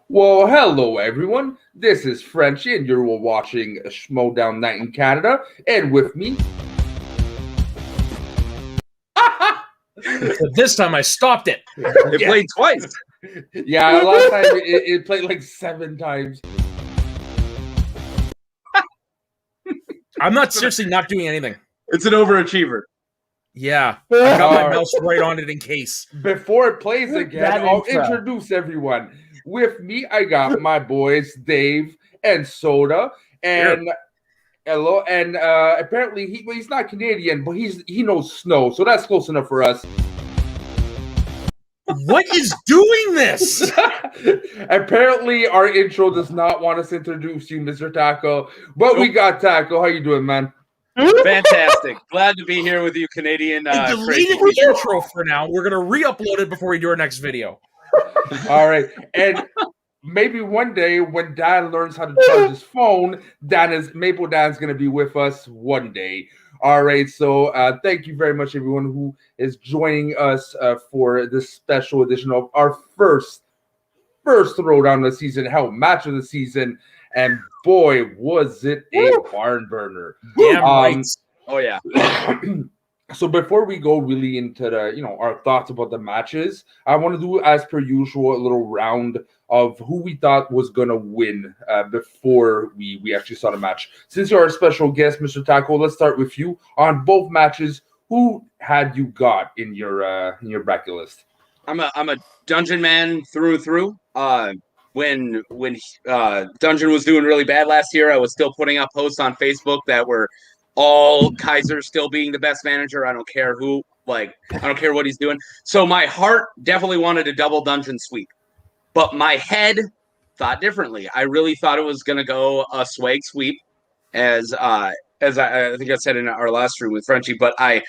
Well, hello everyone. This is Frenchie, and you're watching Schmoedown Night in Canada. And with me, But this time I stopped it. It played twice. yeah, last time it played like 7 times. I'm not seriously not doing anything. It's an overachiever. Yeah, I got my Alright. mouse right on it in case. Before it plays again, That I'll intro. introduce everyone. With me, I got my boys Dave and Soda, and hello. And apparently he's not Canadian, but he knows snow, so that's close enough for us. What is doing this? Apparently, our intro does not want us to introduce you, Mr. Taco. But we got Taco. How you doing, man? Fantastic. Glad to be here with you, Canadian. I deleted the intro for now. We're gonna re-upload it before we do our next video. All right. And maybe one day when Dan learns how to charge his phone, Maple Dan's going to be with us one day. All right. So thank you very much, everyone who is joining us for this special edition of our first throwdown of the season, hell, match of the season. And boy, was it a barn burner. Damn right. Oh, yeah. So before we go really into the, our thoughts about the matches, I want to do, as per usual, a little round of who we thought was going to win before we actually saw the match. Since you're our special guest, Mr. Taco, let's start with you. On both matches, who had you got in your bracket list? I'm a dungeon man through and through. When Dungeon was doing really bad last year, I was still putting up posts on Facebook that were all Kaiser still being the best manager. I don't care who, I don't care what he's doing. So my heart definitely wanted a double dungeon sweep, but my head thought differently. I really thought it was going to go a swag sweep, as I think I said in our last stream with Frenchie. But I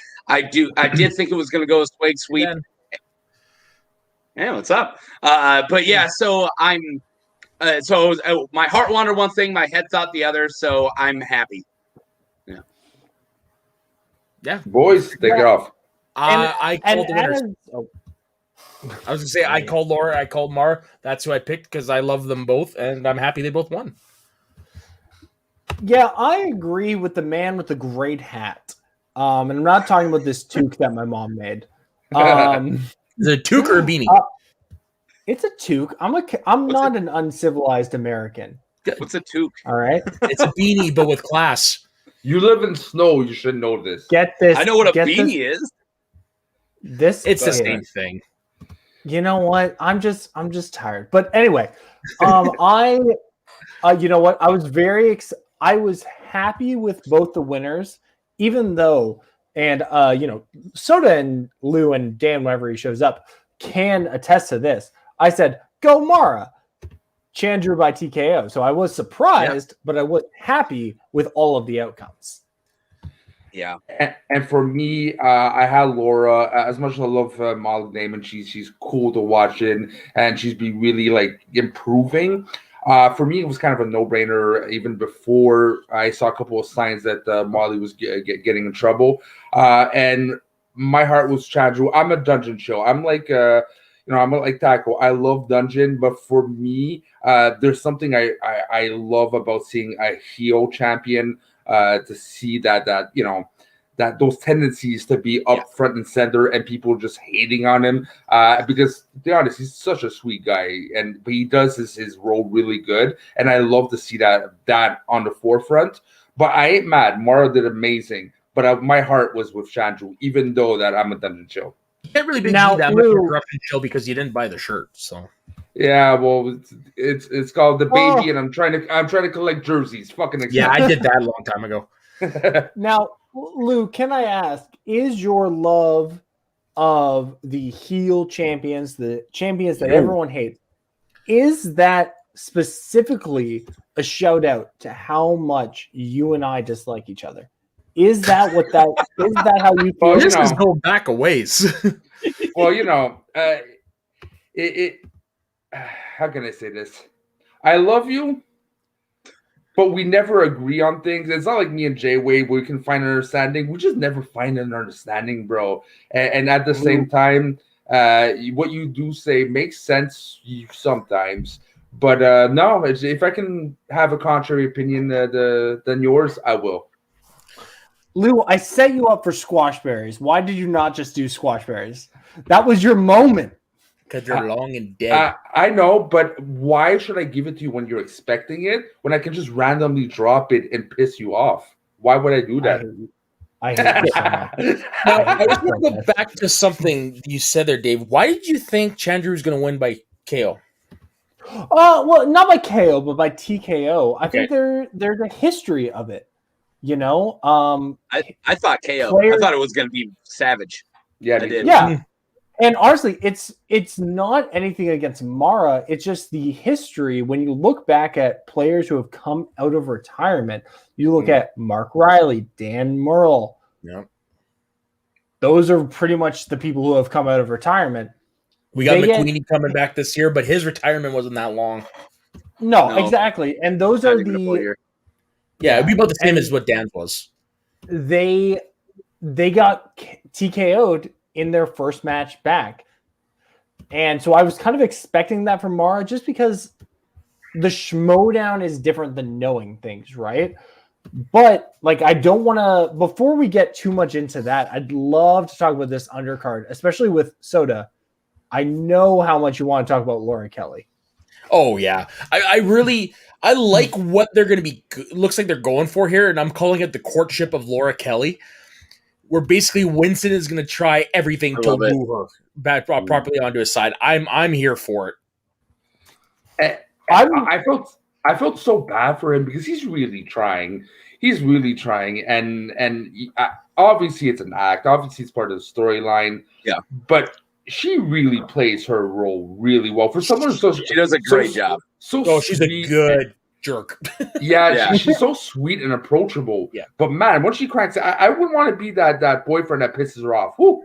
did think it was going to go a swag sweep. Yeah, what's up? But yeah, so I'm. My heart wanted one thing, my head thought the other. So I'm happy. Yeah, boys, take it off. I called the winners. I was gonna say I called Laura, I called Mara. That's who I picked because I love them both, and I'm happy they both won. Yeah, I agree with the man with the great hat. And I'm not talking about this toque that my mom made. Is it a toque or a beanie? It's a toque. I'm not an uncivilized American. What's a toque? All right, It's a beanie, but with class. You live in snow. You should know this. get this. I know what a get beanie is. This It's the is- same thing. You know what? I'm just tired. But anyway, you know what? I was I was happy with both the winners, even though, and Soda and Lou and Dan, whenever he shows up, can attest to this. I said, "Go Mara." Chandru by TKO. So I was surprised, but I was happy with all of the outcomes. Yeah. And for me, I had Laura. As much as I love Mollie Damon, she's cool to watch and she's been really improving. For me, it was kind of a no-brainer even before I saw a couple of signs that Mollie was getting in trouble. And my heart was Chandru. I'm a dungeon show. I'm I'm like Taco. I love dungeon, but for me, there's something I love about seeing a heel champion. To see that that those tendencies to be up front and center and people just hating on him because to be honest, he's such a sweet guy but he does his role really good, and I love to see that on the forefront. But I ain't mad. Mara did amazing, but my heart was with Chandru, even though that I'm a dungeon show. You can't really be Now, that much of a Lou- corruption show because you didn't buy the shirt. So Yeah, well, it's called the baby, and I'm trying to collect jerseys. Fucking yeah, I did that a long time ago. Now, Lou, can I ask, is your love of the heel champions, the champions that everyone hates, is that specifically a shout out to how much you and I dislike each other? Is that how you feel? Well, This is going back a ways. Well, how can I say this? I love you, but we never agree on things. It's not like me and Jay Wade where we can find an understanding. We just never find an understanding, bro. And at the same time, what you do say makes sense sometimes, But no, if I can have a contrary opinion than yours, I will. Lou, I set you up for squashberries. Why did you not just do squashberries? That was your moment. Because you're long and dead. I know, but why should I give it to you when you're expecting it, when I can just randomly drop it and piss you off? Why would I do that? I hate you so much. Now, I just want to go back to something you said there, Dave. Why did you think Chandru was going to win by KO? Well, not by KO, but by TKO. I think there's a history of it. You know, I thought KO. I thought it was going to be savage. Yeah, I did. Yeah. And honestly, it's not anything against Mara. It's just the history. When you look back at players who have come out of retirement, you look at Mark Riley, Dan Murrell. Yeah. Those are pretty much the people who have come out of retirement. We got McQueenie coming back this year, but his retirement wasn't that long. No, exactly. And those are the... Yeah, it'd be about the same as what Dan's was. They got TKO'd in their first match back. And so I was kind of expecting that from Mara just because the Schmoedown is different than knowing things, right? But like, I don't want to, before we get too much into that, I'd love to talk about this undercard, especially with Soda. I know how much you want to talk about Laura Kelly. Oh yeah. I like what they're going to be, looks like they're going for here. And I'm calling it the courtship of Laura Kelly, where basically Winston is going to try everything to woo her back properly onto his side. I'm here for it. I felt so bad for him because he's really trying. And obviously it's an act. Obviously it's part of the storyline. Yeah. But she really plays her role really well. For someone who's she does a great job. She's a good jerk. Yeah. She's so sweet and approachable. Yeah. But man, once she cracks, I wouldn't want to be that boyfriend that pisses her off. Woo.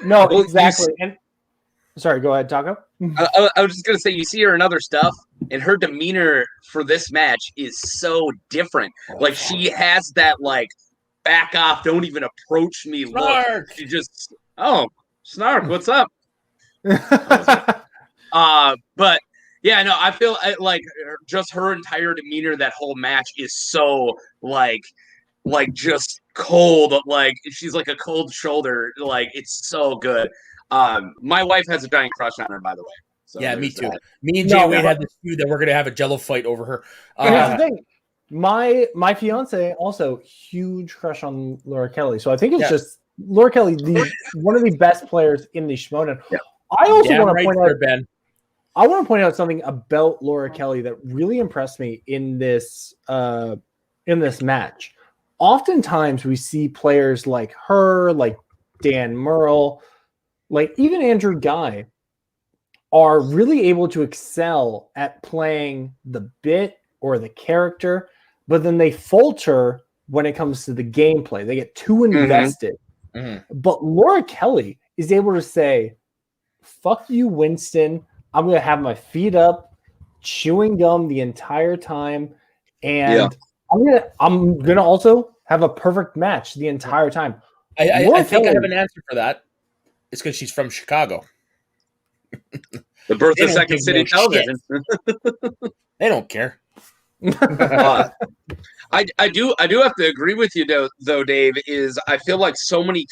No, exactly. And sorry, go ahead, Taco. I was just gonna say, you see her in other stuff, and her demeanor for this match is so different. Like she has that like back off, don't even approach me look. She just snark, what's up? But yeah, no, I feel like just her entire demeanor that whole match is so like just cold. Like she's like a cold shoulder. Like it's so good. My wife has a giant crush on her, by the way. So yeah, me too. Me and Jay Wade had this feud that we're gonna have a Jello fight over her. Here's the thing. My fiance also huge crush on Laura Kelly. So I think it's just Laura Kelly, one of the best players in the Schmoedown. Yeah. I also want to point out, Ben. I want to point out something about Laura Kelly that really impressed me in this match. Oftentimes we see players like her, like Dan Murrell, like even Andrew Guy, are really able to excel at playing the bit or the character, but then they falter when it comes to the gameplay. They get too invested. Mm-hmm. But Laura Kelly is able to say, fuck you, Winston. I'm going to have my feet up, chewing gum the entire time. And I'm going to also have a perfect match the entire time. I think I have an answer for that. It's because she's from Chicago. The birth of Second City Television. They don't care. I do have to agree with you though, Dave. Is I feel like so many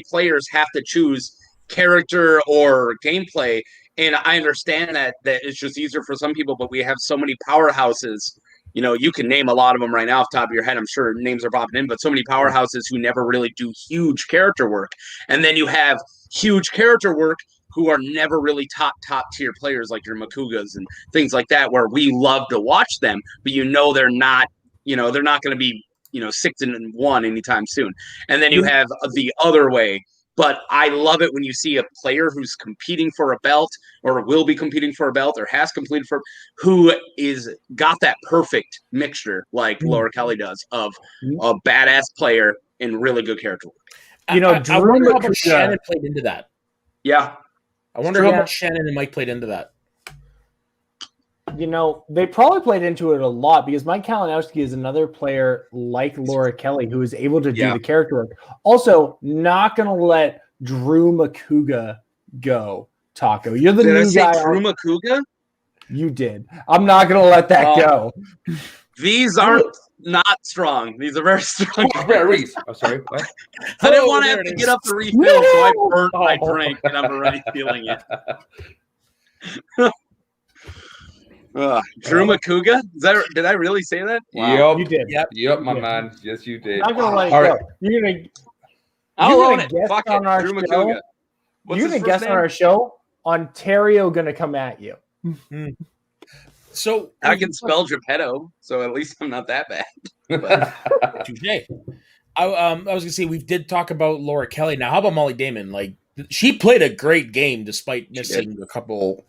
players have to choose character or gameplay, and I understand that it's just easier for some people. But we have so many powerhouses. You know, you can name a lot of them right now off the top of your head. I'm sure names are popping in, but so many powerhouses who never really do huge character work, and then you have huge character work who are never really top tier players like your Makugas and things like that, where we love to watch them, but they're not going to be 6-1 anytime soon. And then you have the other way. But I love it when you see a player who's competing for a belt or will be competing for a belt or has completed who is got that perfect mixture like Laura Kelly does of a badass player and really good character work. I wonder how much Shannon played into that. Yeah. I wonder how much Shannon and Mike played into that. They probably played into it a lot because Mike Kalinowski is another player like Laura Kelly who is able to do the character work. Also, not going to let Drew Makuga go, Taco. You're the new guy. Drew Makuga? You did. I'm not gonna let that go. These aren't not strong. These are very strong. Reese. Oh, sorry. What? I didn't want to have to get up to refill, so I burnt my drink, and I'm already feeling it. Drew Makuga? Did I really say that? Wow. You did. Yep, my man. Yes, you did. I'm not gonna let it All go. right. I'll own it. Guess Fuck on it. our Drew show. Makuga. What's You're his gonna guess first on name? our show. Ontario gonna come at you. So I can spell Geppetto, so at least I'm not that bad. touche. I was gonna say we did talk about Laura Kelly. Now, how about Mollie Damon? Like, she played a great game despite missing a couple,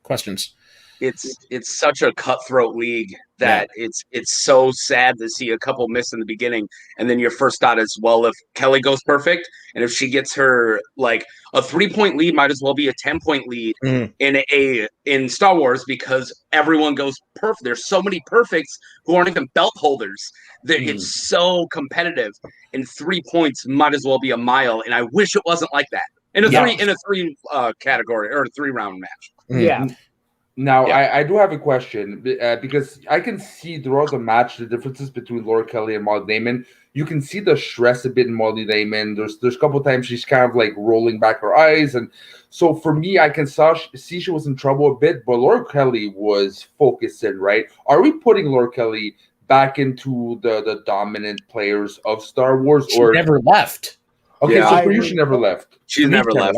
questions. It's such a cutthroat league that it's so sad to see a couple miss in the beginning, and then your first thought is, well, if Kelly goes perfect, and if she gets her like a 3-point lead, might as well be a 10-point lead in Star Wars, because everyone goes perfect. There's so many perfects who aren't even belt holders. That it's so competitive, and 3 points might as well be a mile. And I wish it wasn't like that in a three category or a 3-round match. Yeah. Now, I do have a question because I can see throughout the match the differences between Laura Kelly and Mollie Damon. You can see the stress a bit in Mollie Damon. There's a couple of times she's kind of like rolling back her eyes, and so for me, I can see she was in trouble a bit, but Laura Kelly was focused in, right? Are we putting Laura Kelly back into the dominant players of Star Wars, She never left? Okay, so for you, she never left. She's never left.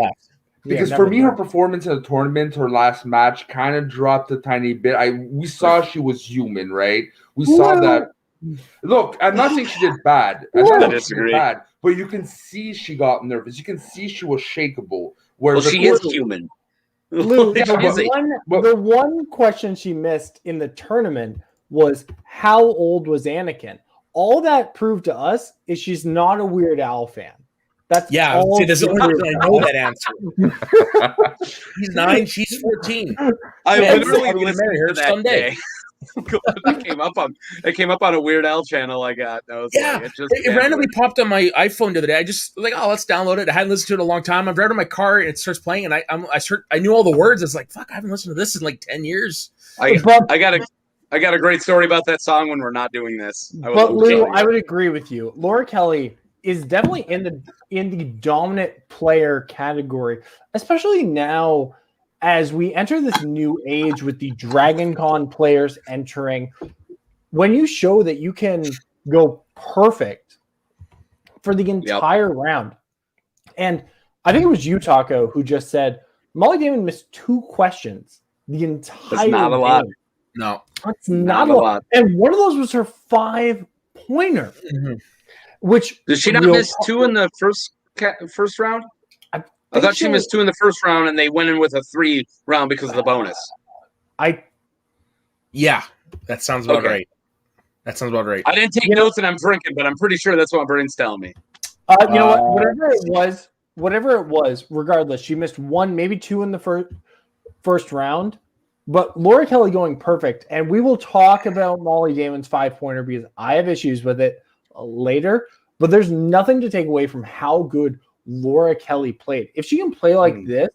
Because for me, her performance in the tournament, her last match, kind of dropped a tiny bit. We saw she was human, right? We saw that. Look, I'm not saying she did bad. I'm not saying she did bad, but you can see she got nervous. You can see she was shakeable. Well, she is human. Lou, the one question she missed in the tournament was, how old was Anakin? All that proved to us is she's not a Weird Al fan. That's all. See, there's a reason I know that answer. He's 9, she's 14. I literally listened to that someday. It came up on a Weird Al channel I got. It randomly popped on my iPhone the other day. I just like, let's download it. I hadn't listened to it in a long time. I've read it in my car and it starts playing, and I knew all the words. It's like, fuck, I haven't listened to this in like 10 years. I got a great story about that song when we're not doing this. But Lou, I would agree with you. Laura Kelly is definitely in the dominant player category, especially now as we enter this new age with the Dragon Con players entering. When you show that you can go perfect for the entire round, and I think it was you, Taco, who just said Mollie Damon missed 2 questions the entire That's not a lot. No, that's not a lot. And one of those was her 5-pointer. Which did she not miss 2 in the first round? I thought she missed 2 in the first round, and they went in with a 3 round because of the bonus. Yeah, that sounds about right. That sounds about right. I didn't take notes, and I'm drinking, but I'm pretty sure that's what my brain's telling me. You know what? Whatever it was, regardless, she missed 1, maybe 2 in the first round. But Laura Kelly going perfect, and we will talk about Mollie Damon's 5-pointer because I have issues with it later, but there's nothing to take away from how good Laura Kelly played. If she can play like this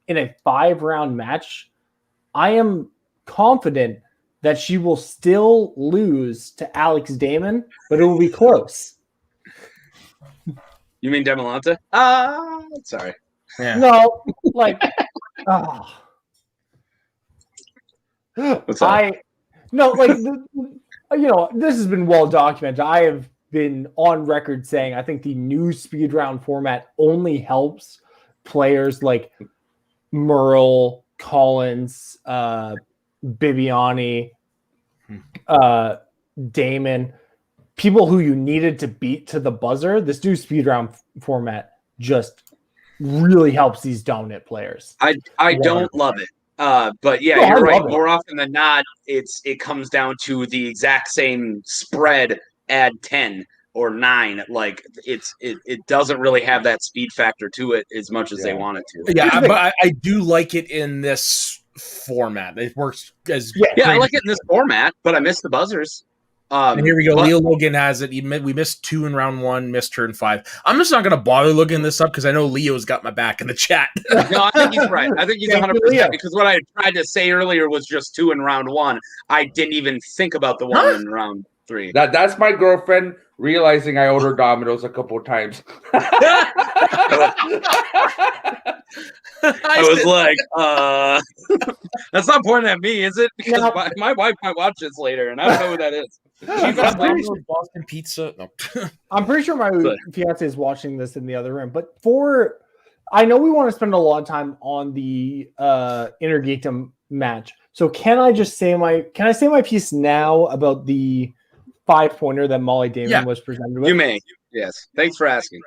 in a 5-round match, I am confident that she will still lose to Alex Damon, but it will be close. You mean Demolanta? Sorry. Yeah. No, like, What's up? This has been well documented. I have been on record saying I think the new speed round format only helps players like Merle, Collins, Bibiani, Damon, people who you needed to beat to the buzzer. This new speed round format just really helps these dominant players. I don't love it. But yeah, you're right. More often than not, it comes down to the exact same spread. Add 10 or 9. Like it doesn't really have that speed factor to it as much as they want it to. Yeah, but I do like it in this format. It works as I like it in this format, but I miss the buzzers. And here we go. Leo Logan has it. We missed 2 in round 1, missed turn 5. I'm just not going to bother looking this up because I know Leo's got my back in the chat. No, I think he's right. I think he's 100% because what I tried to say earlier was just 2 in round 1. I didn't even think about the 1 in round 3. That's my girlfriend realizing I ordered Domino's a couple of times. I was like, that's not pointing at me, is it? Because my wife might watch this later, and I don't know who that is. Boston Pizza. No. I'm pretty sure my fiance is watching this in the other room. But I know we want to spend a lot of time on the Innergeekdom match. So can I say my piece now about the 5-pointer that Mollie Damon was presented with? You may. Yes. Thanks for asking.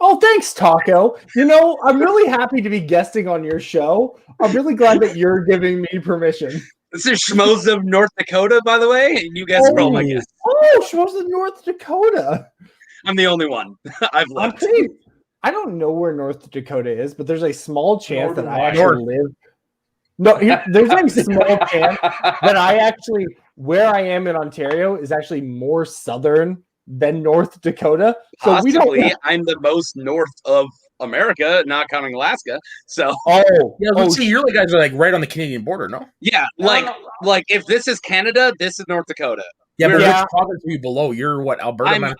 Oh, thanks, Taco. I'm really happy to be guesting on your show. I'm really glad that you're giving me permission. This is Schmoes of North Dakota, by the way, and you guys are all my guests. Oh, Schmoes of North Dakota. I'm the only one. I've left. I don't know where North Dakota is, but there's a small chance that I actually live. No, there's a small chance that where I am in Ontario is actually more southern than North Dakota. So possibly, I'm the most north of America, not counting Alaska. So, let's see, you guys are like right on the Canadian border, no? Yeah, like if this is Canada, this is North Dakota. Yeah, but which province are you below? You're what, Alberta?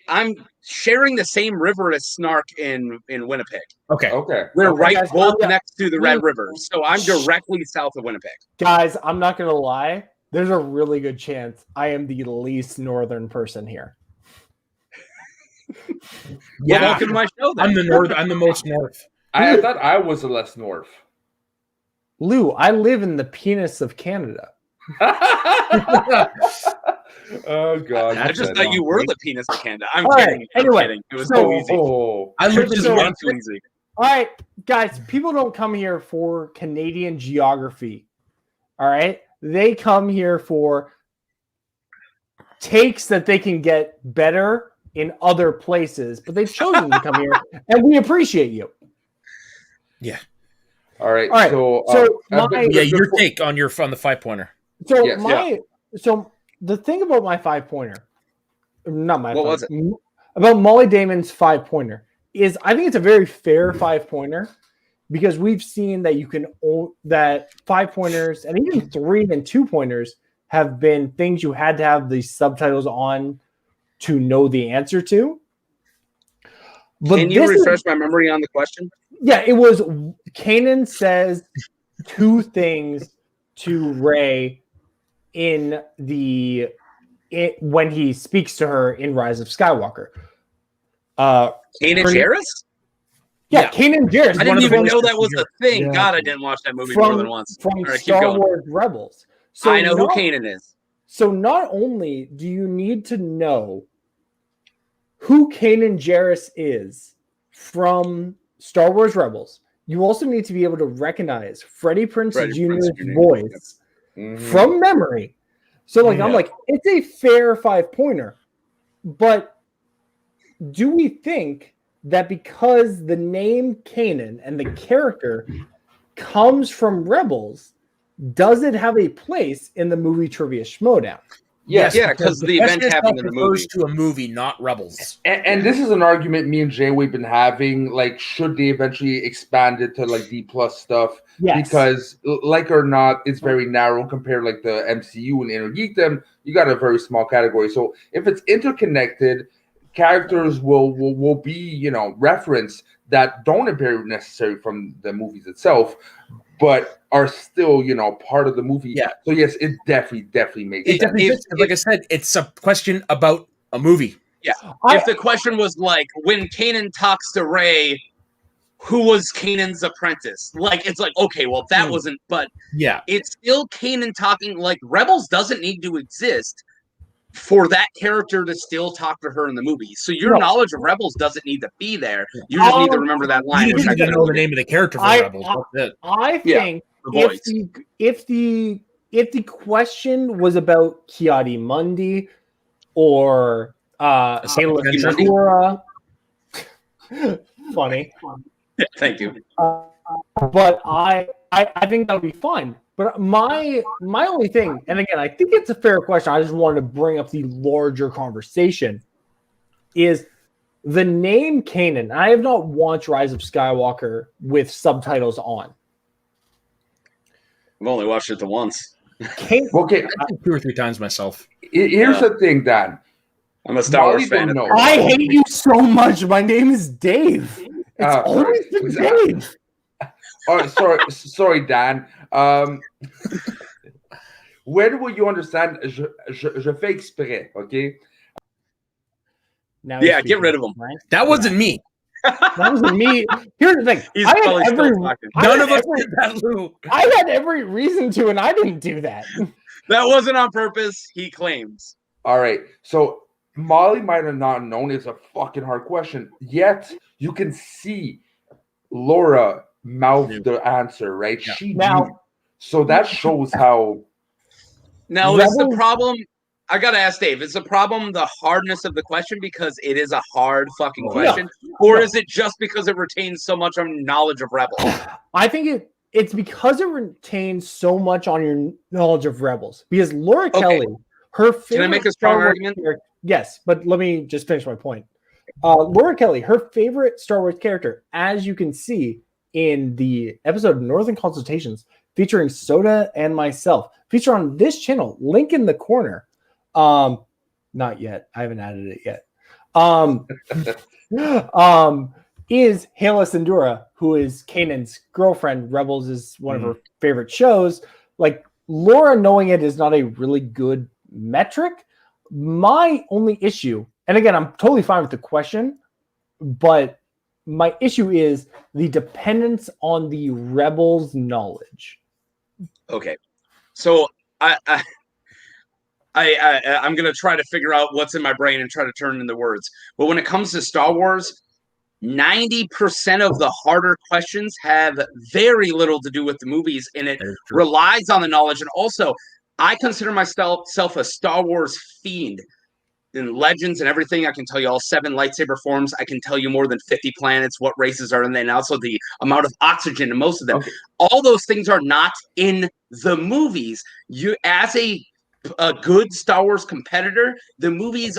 I'm sharing the same river as Snark in Winnipeg. Okay. We're both next to the Red River, so I'm directly south of Winnipeg. Guys, I'm not gonna lie. There's a really good chance I am the least northern person here. Yeah, welcome to my show. Then. I'm the most north. I thought I was the less north. Lou, I live in the penis of Canada. Oh God! I just thought you were the penis of Canada. I'm kidding. Anyway, I'm kidding. It was so easy. I lived in too easy. All right, guys. People don't come here for Canadian geography. All right. They come here for takes that they can get better in other places, but they've chosen to come here, and we appreciate you. Yeah. All right. So your take on the 5-pointer. So the thing about my 5-pointer, not my. What was it? About Mollie Damon's 5-pointer is I think it's a very fair 5-pointer. Because we've seen that that 5-pointers and even 3 and 2-pointers have been things you had to have the subtitles on to know the answer to. But can you refresh my memory on the question? Yeah, it was Kanan says 2 things to Rey when he speaks to her in Rise of Skywalker. Kanan Jarrus? Yeah, Kanan Jarrus. I didn't even know that was a thing. Yeah. God, I didn't watch that movie more than once. From Star Wars Rebels. So I know who Kanan is. So not only do you need to know who Kanan Jarrus is from Star Wars Rebels, you also need to be able to recognize Freddie Prinze Jr.'s voice from memory. So I'm like, it's a fair 5-pointer, but do we think that because the name Kanan and the character comes from Rebels, does it have a place in the movie Trivia Schmoedown? Yes, because the event happened in the movie. Refers to a movie, not Rebels. And this is an argument me and Jay we've been having. Like, should they eventually expand it to like D+ stuff? Yes. Because, like or not, it's very narrow compared like the MCU and Innergeekdom. You got a very small category. So if it's interconnected, characters will be referenced that don't appear necessarily from the movies itself, but are still part of the movie. Yeah. So yes, it definitely makes sense. Like I said, it's a question about a movie. Yeah. If the question was like when Kanan talks to Rey, who was Kanan's apprentice? Like it's like okay, well that wasn't, but yeah, it's still Kanan talking. Like Rebels doesn't need to exist for that character to still talk to her in the movie. So your knowledge of Rebels doesn't need to be there. You just need to remember that line. You need to know the name of the character for Rebels. I think if the question was about Ki-Adi-Mundi or Ayla Secura, funny. Thank you. But I think that would be fine. But my only thing, and again, I think it's a fair question. I just wanted to bring up the larger conversation. Is the name Kanan? I have not watched Rise of Skywalker with subtitles on. I've only watched it the once. Okay, I think 2 or 3 times myself. here's the thing, Dan. I'm a Star Wars fan. I hate you so much. My name is Dave. It's always been Dave. Oh, sorry, Dan. When will you understand? Je fais exprès, okay? Now yeah, get rid of him. Right? That wasn't me. That wasn't me. Here's the thing. None of us did that, Lou. I had every reason to, and I didn't do that. That wasn't on purpose, he claims. All right. So Mollie might have not known it's a fucking hard question. Yet you can see Laura mouth the answer, right? Yeah. She knew. So that shows how. Now, is the problem? I gotta ask Dave. Is the problem the hardness of the question because it is a hard fucking question, or is it just because it retains so much knowledge of Rebels? I think it's because it retains so much on your knowledge of Rebels. Because Laura Kelly, her favorite. Can I make a strong argument? Yes, but let me just finish my point. Laura Kelly, her favorite Star Wars character, as you can see in the episode Northern Consultations, featuring Soda and myself, feature on this channel, link in the corner. Not yet. I haven't added it yet. Is Hela Syndulla, who is Kanan's girlfriend. Rebels is one of her favorite shows. Like, Laura knowing it is not a really good metric. My only issue, and again, I'm totally fine with the question, but my issue is the dependence on the Rebels knowledge. Okay. So I'm going to try to figure out what's in my brain and try to turn it into words. But when it comes to Star Wars, 90% of the harder questions have very little to do with the movies, and it relies on the knowledge. And also, I consider myself a Star Wars fiend. In Legends and everything, I can tell you all 7 lightsaber forms. I can tell you more than 50 planets, what races are in there, and also the amount of oxygen in most of them. Okay. All those things are not in the movies. You, as a good Star Wars competitor, the movies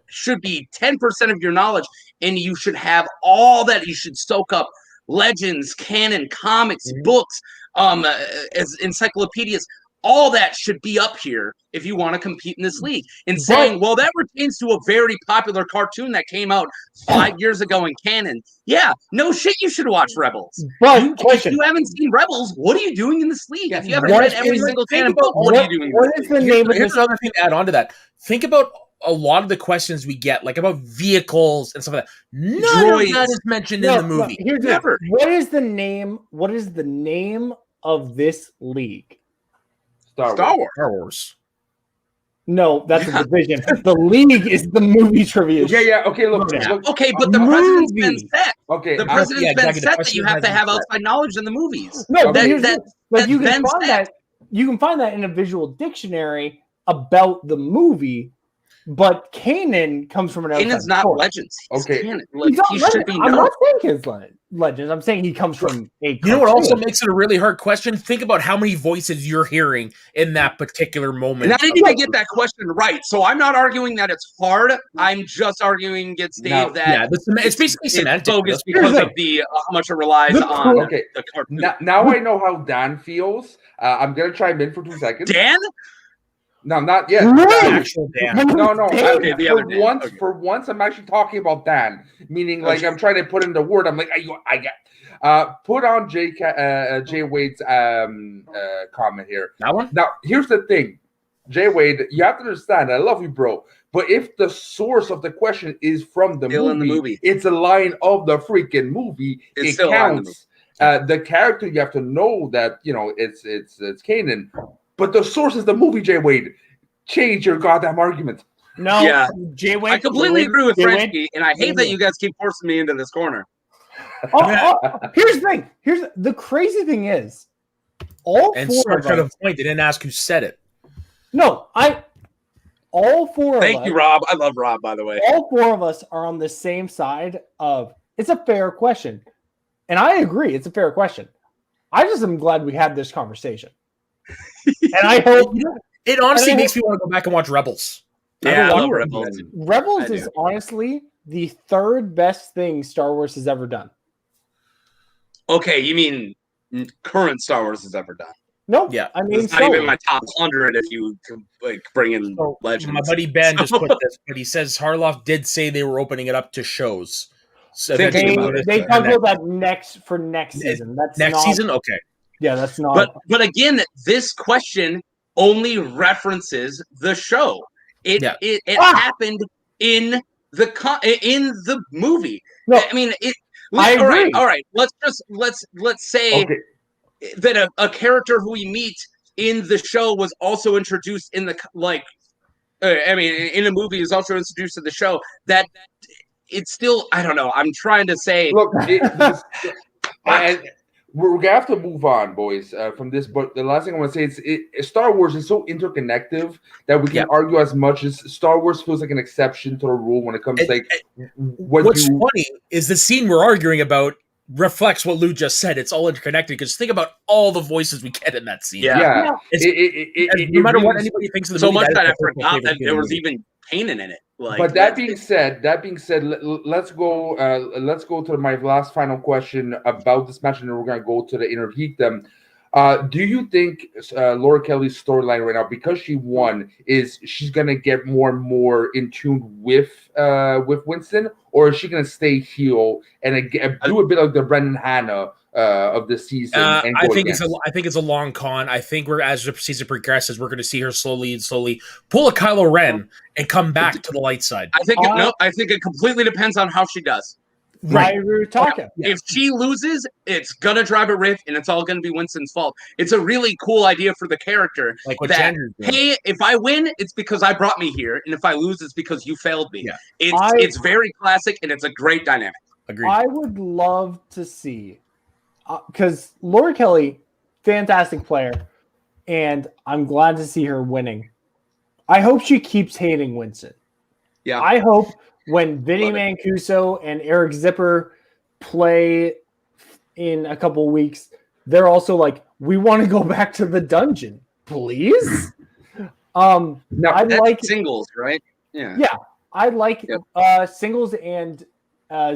should be 10% of your knowledge, and you should have all that. You should soak up Legends, canon, comics, books, as encyclopedias. All that should be up here if you want to compete in this league. And saying, well, that pertains to a very popular cartoon that came out 5 years ago in canon. Yeah, no shit, you should watch Rebels. But if you haven't seen Rebels, what are you doing in this league? If you haven't read every single canon book, what are you doing in this league? Here's another thing to add on to that. Think about a lot of the questions we get, like about vehicles and stuff like that. None of that is mentioned in the movie. Never. What is the name of this league? Star Wars. No, that's a division. The league is the movie trivia. Yeah. Okay, look. Okay, but the precedent's been set. Okay, the precedent's been set that you have to have outside knowledge in the movies. No, you can find that in a visual dictionary about the movie. But Kanan comes from an outside Kanan's not source. Legends. Okay. He should be known. I'm not saying he's Legends. I'm saying he comes from a. You know what also makes it a really hard question? Think about how many voices you're hearing in that particular moment. And I didn't even get that question right. So I'm not arguing that it's hard. I'm just arguing against Dave that it's basically semantic. It's bogus because of the how much it relies on the cartoon. Now I know how Dan feels. I'm going to chime in for 2 seconds. Dan? No, not yet. Actual Dan. No. Okay, for once, I'm actually talking about Dan. Meaning, like, I'm trying to put in the word. I'm like, I get. Put on Jay Wade's comment here. That one? Now, here's the thing. Jay Wade, you have to understand, I love you, bro. But if the source of the question is from the movie, it's a line of the freaking movie. It counts. The character, you have to know that, it's Kanan. But the source is the movie, Jay Wade. Change your goddamn argument. No, Jay Wade. I completely agree with Frenchie, and I hate that you guys keep forcing me into this corner. Here's the thing. The crazy thing is, all four of us. They didn't ask who said it. No, all four of us. Thank you, Rob. I love Rob, by the way. All four of us are on the same side of it's a fair question. And I agree, it's a fair question. I just am glad we had this conversation. And I hope it honestly makes me want to go back and watch Rebels. Yeah, I love Rebels. Rebels. Rebels is honestly the third best thing Star Wars has ever done. Okay, you mean current Star Wars has ever done? No, yeah, I mean it's not even my top 100 if you like bring in Legends. My buddy Ben just put this, but he says Harloff did say they were opening it up to shows. So they talk about that next season. That's next season. Okay, yeah, that's not. But again, this question only references the show. It happened in the movie. No, I mean it. I agree. All right. Let's say that a character who we meet in the show was also introduced in the in a movie is also introduced in the show. That it's still, I don't know. I'm trying to say, look, we're gonna have to move on, boys, from this. But the last thing I want to say is, Star Wars is so interconnected that we can argue as much as Star Wars feels like an exception to the rule when it comes to what's funny is the scene we're arguing about reflects what Lou just said. It's all interconnected because think about all the voices we get in that scene. Yeah. No matter what anybody thinks of the movie, so much that I forgot that there was even Kanan in it. But that being said, let's go to my last final question about this match, and then we're gonna go to the Innergeekdom. Do you think Laura Kelly's storyline right now, because she won, is she's gonna get more and more in tune with Winston, or is she gonna stay heel and do a bit like the Brendan Hanna of the season? I think it's a long con. I think as the season progresses, we're going to see her slowly pull a Kylo Ren and come back to the light side. I think I think it completely depends on how she does. Right, we were talking. If she loses, it's gonna drive a rift, and it's all gonna be Winston's fault. It's a really cool idea for the character. Like what hey, if I win, it's because I brought me here, and if I lose, it's because you failed me. Yeah. It's very classic, and it's a great dynamic. Agreed. I would love to see, because Laura Kelly, fantastic player, and I'm glad to see her winning. I hope she keeps hating Winston. Yeah. I hope when Vinny Mancuso and Eric Zipper play in a couple weeks, they're also like, we want to go back to the dungeon, please. Now, I like singles, right? Yeah. I like singles, and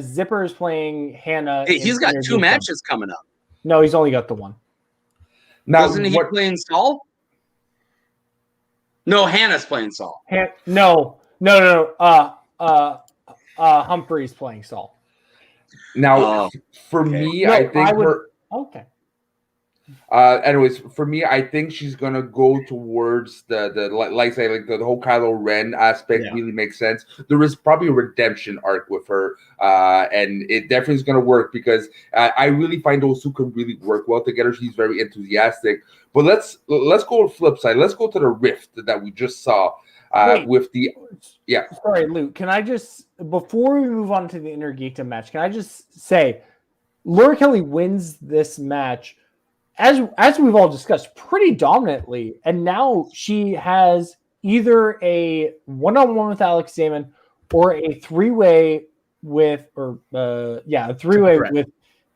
Zipper is playing Hannah. Hey, he's got 2 matches coming up. No, he's only got the one. Now, wasn't he playing Saul? No, Hannah's playing Saul. No. Humphrey's playing Saul. Now, for me, I think okay. Anyways, for me, I think she's gonna go towards the whole Kylo Ren aspect. Really makes sense. There is probably a redemption arc with her, and it definitely is gonna work because I really find those two can really work well together. She's very enthusiastic. But let's go to the flip side. Let's go to the rift that we just saw. Sorry, Luke. Can I just, before we move on to the Innergeekdom match, can I just say, Laura Kelly wins this match, as we've all discussed, pretty dominantly, and now she has either a one-on-one with Alex Damon or a three-way with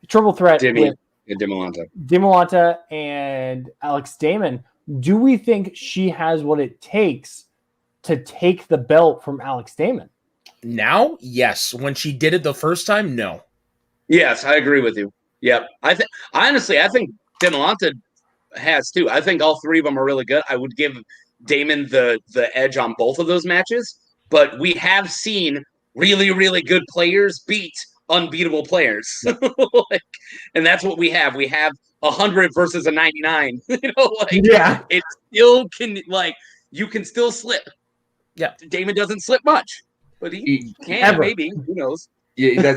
triple threat with Dimolanta and Alex Damon. Do we think she has what it takes to take the belt from Alex Damon? Now, yes. When she did it the first time, no. Yes, I agree with you. Yep. I think Dimolanta has too. I think all 3 of them are really good. I would give Damon the edge on both of those matches, but we have seen really, really good players beat unbeatable players. And that's what we have. We have 100 versus a 99. It still can, you can still slip. Yeah. Damon doesn't slip much, but he can, maybe. Who knows? Yeah,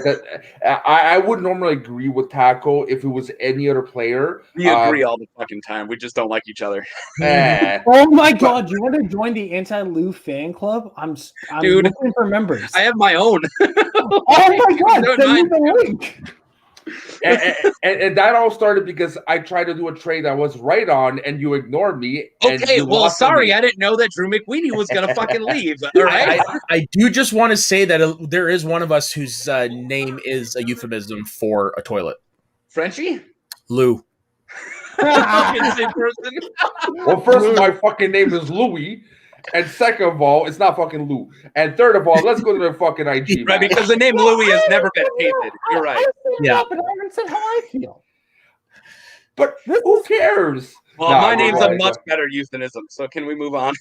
I would normally agree with Taco if it was any other player. We agree all the fucking time. We just don't like each other. Oh my god! You want to join the anti-Lou fan club? I'm Dude, looking for members. I have my own. Oh my god! Send me the link. And that all started because I tried to do a trade I was right on, and you ignored me. Okay, well, sorry, I didn't know that Drew McWeeny was gonna fucking leave. All right, I do just want to say that there is one of us whose name is a euphemism for a toilet. Frenchie? Lou. Fucking same person. Well, first of all, my fucking name is Louis. And second of all, it's not fucking Lou. And third of all, let's go to the fucking IG. Right, match. because the name Louis has never been painted. You're right. Yeah. But I haven't said how I feel. But who cares? Well, Nah, my you're name's right. a much better euphemism. So can we move on?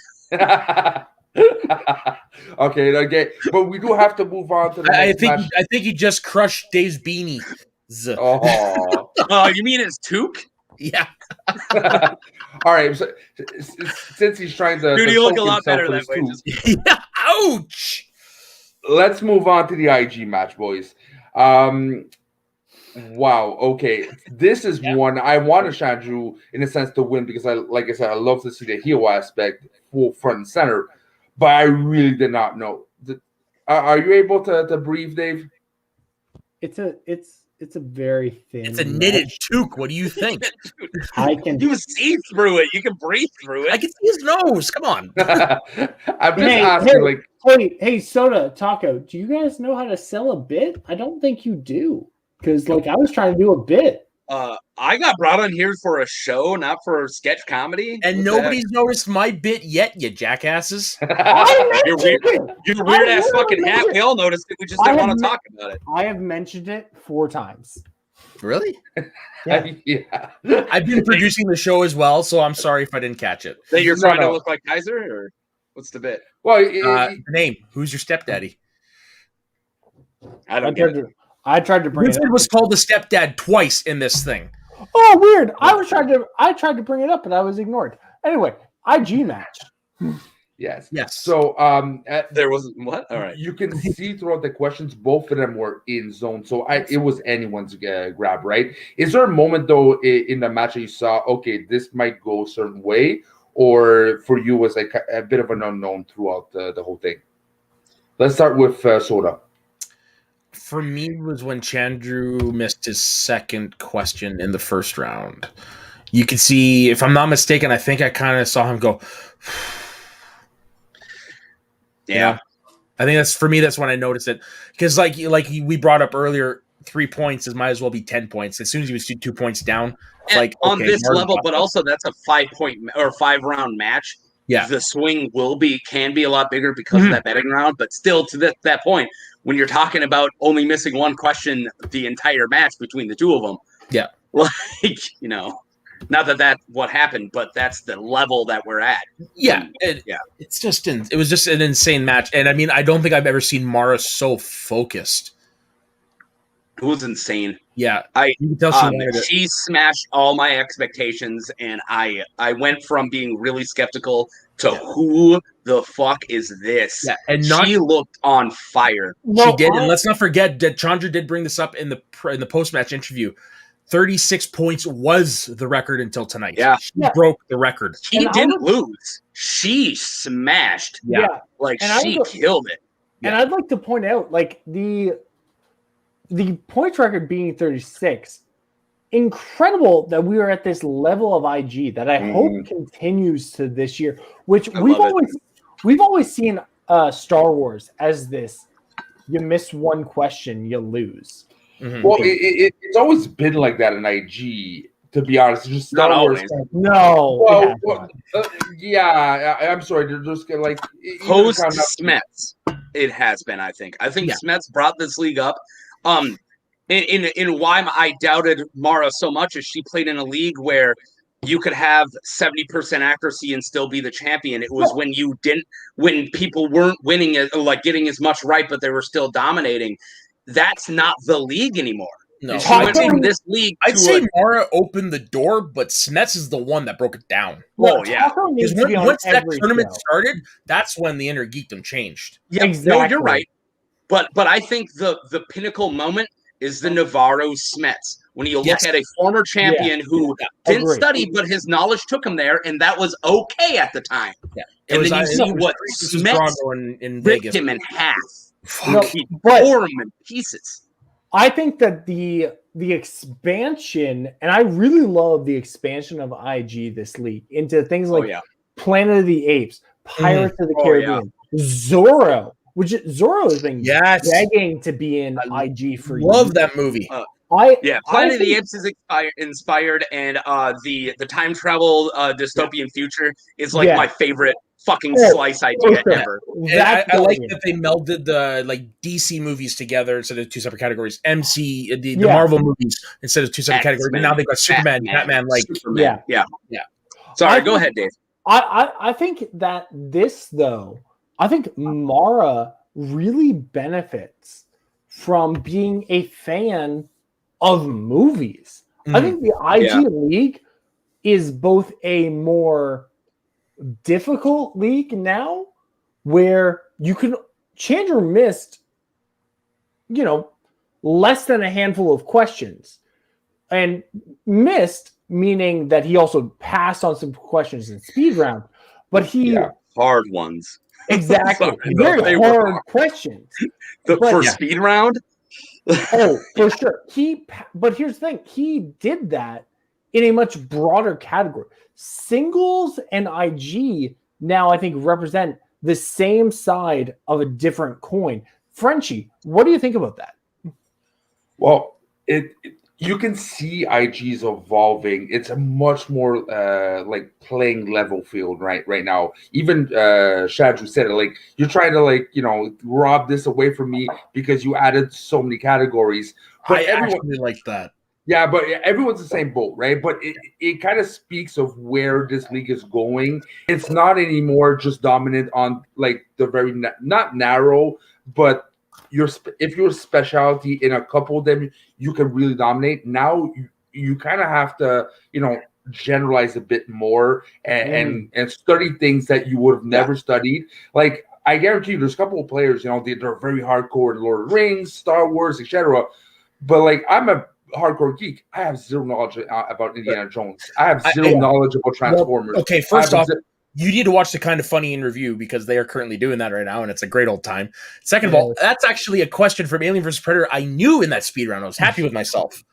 okay. But we do have to move on to the next match. I think he just crushed Dave's beanie. Oh. You mean it's Took? Yeah. All right. So, since he's trying to, Dude, to you look a choke lot better himself that with way. his tooth, Yeah. Ouch. let's move on to the IG match, boys. Wow. Okay. This is one I wanted Chandru in a sense to win because like I said, I love to see the heel aspect full front and center, but I really did not know. Are you able to breathe, Dave? It's a very thin. It's a knitted toque. What do you think? I can. You see through it. You can breathe through it. I can see his nose. Come on. I'm just asking, like, Hey, Soda Taco, do you guys know how to sell a bit? I don't think you do, because like I was trying to do a bit. I got brought on here for a show, not for sketch comedy. And nobody's noticed my bit yet, you jackasses. Your weird ass fucking hat. We all noticed it. We just didn't want to talk about it. I have mentioned it 4 times. Really? Yeah. I've been producing the show as well, so I'm sorry if I didn't catch it. That you're trying to look like Kaiser, or what's the bit? Well, The name. Who's your stepdaddy? I don't get it. I tried to bring it Vincent up. was called the stepdad twice in this thing. Oh, weird. I tried to bring it up, but I was ignored. Anyway, IG match. Yes. Yes. So There was what? All right. you can see throughout the questions, both of them were in zone. So it was anyone's grab, right? Is there a moment though in the match that you saw, okay, this might go a certain way, or for you was like a bit of an unknown throughout the whole thing? Let's start with Soda. For me, was when Chandru missed his second question in the first round. You can see, if I'm not mistaken, I think I kind of saw him go. Yeah. I think that's, for me, that's when I noticed it. Because like we brought up earlier, 3 points might as well be 10 points. As soon as he was 2 points down, And like on okay, this Martin level, but got also that's a 5-point or 5-round match. Yeah. The swing can be a lot bigger because of that betting round, but still to that point, when you're talking about only missing one question the entire match between the two of them. Yeah. Like, not that what happened, but that's the level that we're at. Yeah. It was just an insane match. And I mean, I don't think I've ever seen Mara so focused. was insane. Yeah. You can tell she smashed all my expectations, and I went from being really skeptical to who the fuck is this? Yeah, and she looked on fire. She did, and let's not forget that Chandru did bring this up in the post-match interview. 36 points was the record until tonight. Yeah. She broke the record. She didn't lose. She smashed. Yeah. Like, she killed it. And I'd like to point out, like, the points record being 36, incredible that we are at this level of IG that I hope continues to this year, which we've always seen Star Wars as this, you miss one question, you lose. Mm-hmm. Well, it's always been like that in IG, to be honest. It's just not always. No. Well, yeah, I'm sorry. They're just like post Smets. It has been, I think. I think Smets brought this league up. In why I doubted Mara so much is she played in a league where you could have 70% accuracy and still be the champion. It was when people weren't winning it, like getting as much right, but they were still dominating. That's not the league anymore. No, she went from this league. I'd say Mara opened the door, but Smets is the one that broke it down. Oh yeah, because once that tournament started, that's when the Innergeekdom changed. Yeah, exactly. No, you're right. But I think the pinnacle moment is the Navarro Smets, when you look at a former champion who didn't study, but his knowledge took him there, and that was okay at the time. Yeah. And then you see what Smets in ripped Vegas. him in half. He tore him in pieces. I think that the expansion, and I really love the expansion of IG this league into things like Planet of the Apes, Pirates of the Caribbean, Zorro. Which Zorro has been begging to be in IG for Love that movie. Planet of the Apes is inspired, and the time travel dystopian future is like my favorite fucking slice idea ever. I like that they melded the DC movies together instead of two separate categories. The Marvel movies instead of two separate categories. And now they've got Superman, Batman. Superman. Sorry, go ahead, Dave. I think that I think Mara really benefits from being a fan of movies. I think the IG League is both a more difficult league now, where you can Chandru missed, less than a handful of questions, and missed meaning that he also passed on some questions in speed round, but hard ones. Exactly. Very hard questions. For speed round? Oh, for sure. But here's the thing. He did that in a much broader category. Singles and IG now, I think, represent the same side of a different coin. Frenchie, what do you think about that? Well, you can see IG's evolving. It's a much more playing level field right now. Even Chandru said it, you're trying to rob this away from me because you added so many categories. But everyone like that. Yeah, but everyone's the same boat, right? But it kind of speaks of where this league is going. It's not anymore just dominant on the very not narrow, but if you're a specialty in a couple of them, you can really dominate. Now you kind of have to, generalize a bit more and study things that you would have never studied. I guarantee you, there's a couple of players, they're very hardcore in Lord of the Rings, Star Wars, etc. But I'm a hardcore geek. I have zero knowledge about Indiana Jones. I have zero knowledge about Transformers. Okay, first off, you need to watch the Kind of Funny in Review because they are currently doing that right now, and it's a great old time. Second of all, that's actually a question from Alien vs. Predator I knew in that speed round. I was happy with myself.